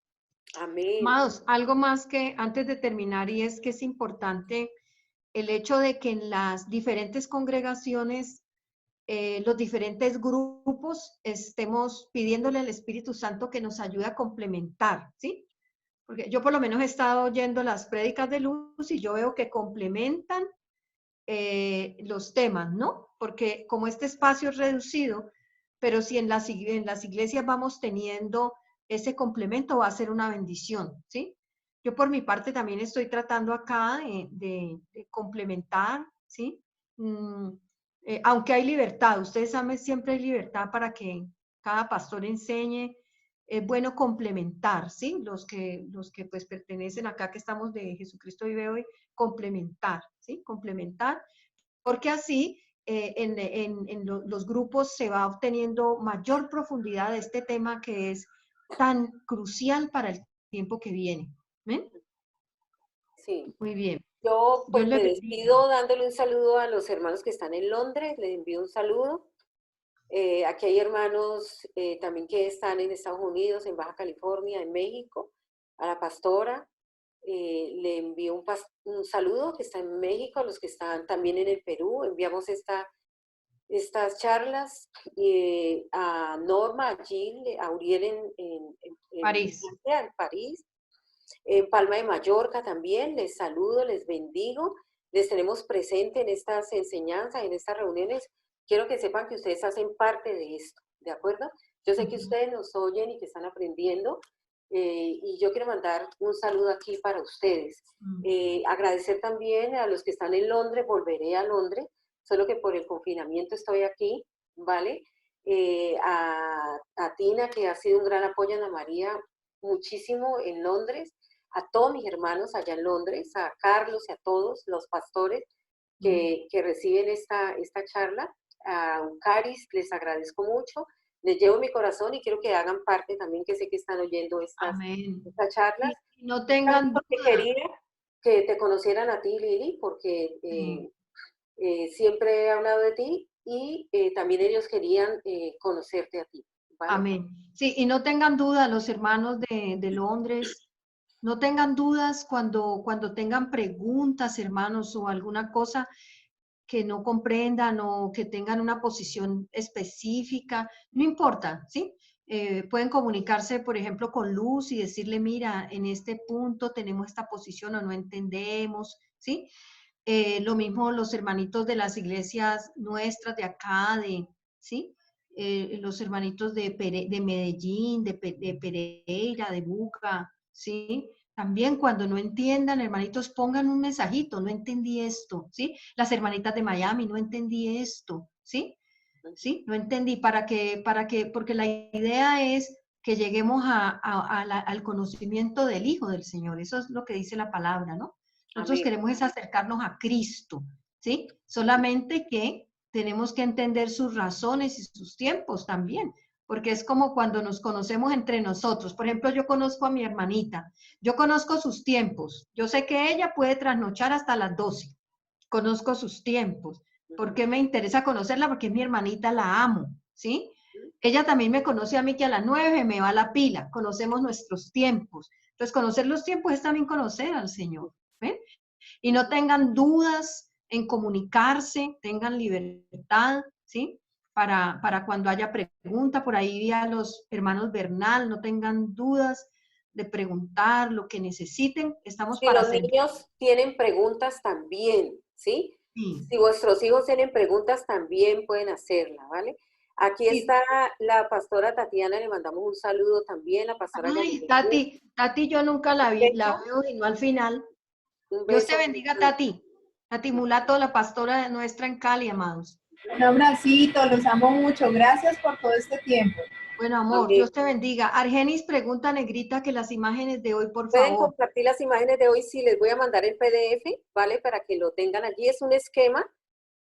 Amén. Amados, algo más que antes de terminar, y es que es importante el hecho de que en las diferentes congregaciones, los diferentes grupos, estemos pidiéndole al Espíritu Santo que nos ayude a complementar, ¿sí? Porque yo por lo menos he estado oyendo las prédicas de Luz y yo veo que complementan los temas, ¿no? Porque como este espacio es reducido, pero si en las iglesias vamos teniendo ese complemento, va a ser una bendición, ¿sí? Yo por mi parte también estoy tratando acá de complementar, ¿sí? Aunque hay libertad, ustedes saben, siempre hay libertad para que cada pastor enseñe. Es bueno complementar, ¿sí? Los que pues pertenecen acá, que estamos de Jesucristo Vive Hoy, complementar, ¿sí? Complementar, porque así los grupos se va obteniendo mayor profundidad de este tema que es tan crucial para el tiempo que viene. ¿Ven? Sí. Muy bien. Yo pues Dios me le bendiga. despido dándole un saludo a los hermanos que están en Londres, les envío un saludo. Aquí hay hermanos también que están en Estados Unidos, en Baja California, en México. A la pastora le envío un saludo que está en México, a los que están también en el Perú. Enviamos estas charlas a Norma, a Jill, a Uriel en París. Francia, en París. En Palma de Mallorca también, les saludo, les bendigo, les tenemos presente en estas enseñanzas, en estas reuniones. Quiero que sepan que ustedes hacen parte de esto, ¿de acuerdo? Yo sé que ustedes nos oyen y que están aprendiendo, y yo quiero mandar un saludo aquí para ustedes. Agradecer también a los que están en Londres, volveré a Londres, solo que por el confinamiento estoy aquí, ¿vale? A Tina, que ha sido un gran apoyo, Ana María, muchísimo en Londres, a todos mis hermanos allá en Londres, a Carlos y a todos los pastores que reciben esta charla, a Caris, les agradezco mucho, les llevo mi corazón y quiero que hagan parte también, que sé que están oyendo estas charlas. Y no tengan duda. Quería que te conocieran a ti, Lili, porque siempre he hablado de ti y también ellos querían conocerte a ti. ¿Vale? Amén. Sí, y no tengan duda los hermanos de Londres, no tengan dudas cuando tengan preguntas, hermanos, o alguna cosa que no comprendan o que tengan una posición específica, no importa, ¿sí? Pueden comunicarse, por ejemplo, con Luz y decirle, mira, en este punto tenemos esta posición o no entendemos, ¿sí? Lo mismo los hermanitos de las iglesias nuestras de acá, ¿sí? Los hermanitos de Medellín, de Pereira, de Buga, ¿sí? También cuando no entiendan, hermanitos, pongan un mensajito, no entendí esto, ¿sí? Las hermanitas de Miami, no entendí esto, ¿sí? ¿Sí? No entendí, porque la idea es que lleguemos al conocimiento del Hijo del Señor, eso es lo que dice la palabra, ¿no? Nosotros queremos es acercarnos a Cristo, ¿sí? Solamente que tenemos que entender sus razones y sus tiempos también, porque es como cuando nos conocemos entre nosotros. Por ejemplo, yo conozco a mi hermanita, yo conozco sus tiempos, yo sé que ella puede trasnochar hasta las 12, conozco sus tiempos. ¿Por qué me interesa conocerla? Porque es mi hermanita, la amo, ¿sí? Ella también me conoce a mí, que a las 9 me va la pila, conocemos nuestros tiempos. Entonces, conocer los tiempos es también conocer al Señor. ¿Ven? Y no tengan dudas en comunicarse, tengan libertad, ¿sí? Para cuando haya pregunta, por ahí vi a los hermanos Bernal, no tengan dudas de preguntar lo que necesiten, estamos Si para los servir. niños tienen preguntas también, ¿sí? Sí. Si vuestros hijos tienen preguntas también pueden hacerla, ¿vale? Aquí Sí. está la pastora Tatiana, le mandamos un saludo también, la pastora Ay, Yamile. Tati, yo nunca la vi, la veo sino al final. Un Dios te beso. bendiga, Tati. Tati Mulato, la pastora nuestra en Cali, amados. Un abracito, los amo mucho. Gracias por todo este tiempo. Bueno, amor, Amén. Dios te bendiga. Argenis pregunta, negrita, que las imágenes de hoy, por Pueden favor. compartir las imágenes de hoy, sí, les voy a mandar el PDF, ¿vale? Para que lo tengan allí. Es un esquema,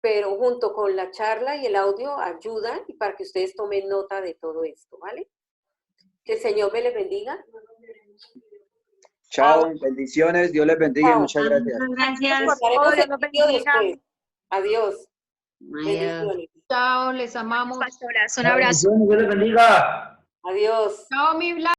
pero junto con la charla y el audio ayudan y para que ustedes tomen nota de todo esto, ¿vale? Que el Señor me les bendiga. Chao, bendiciones, Dios les bendiga y Chao. muchas gracias. Gracias. Guardaremos Dios el los vídeo bendiga. después. Adiós. Adiós. Bendiciones. Chao, les amamos. Pastoras, un abrazo. Dios les bendiga. Adiós. Chao, mi Blanca.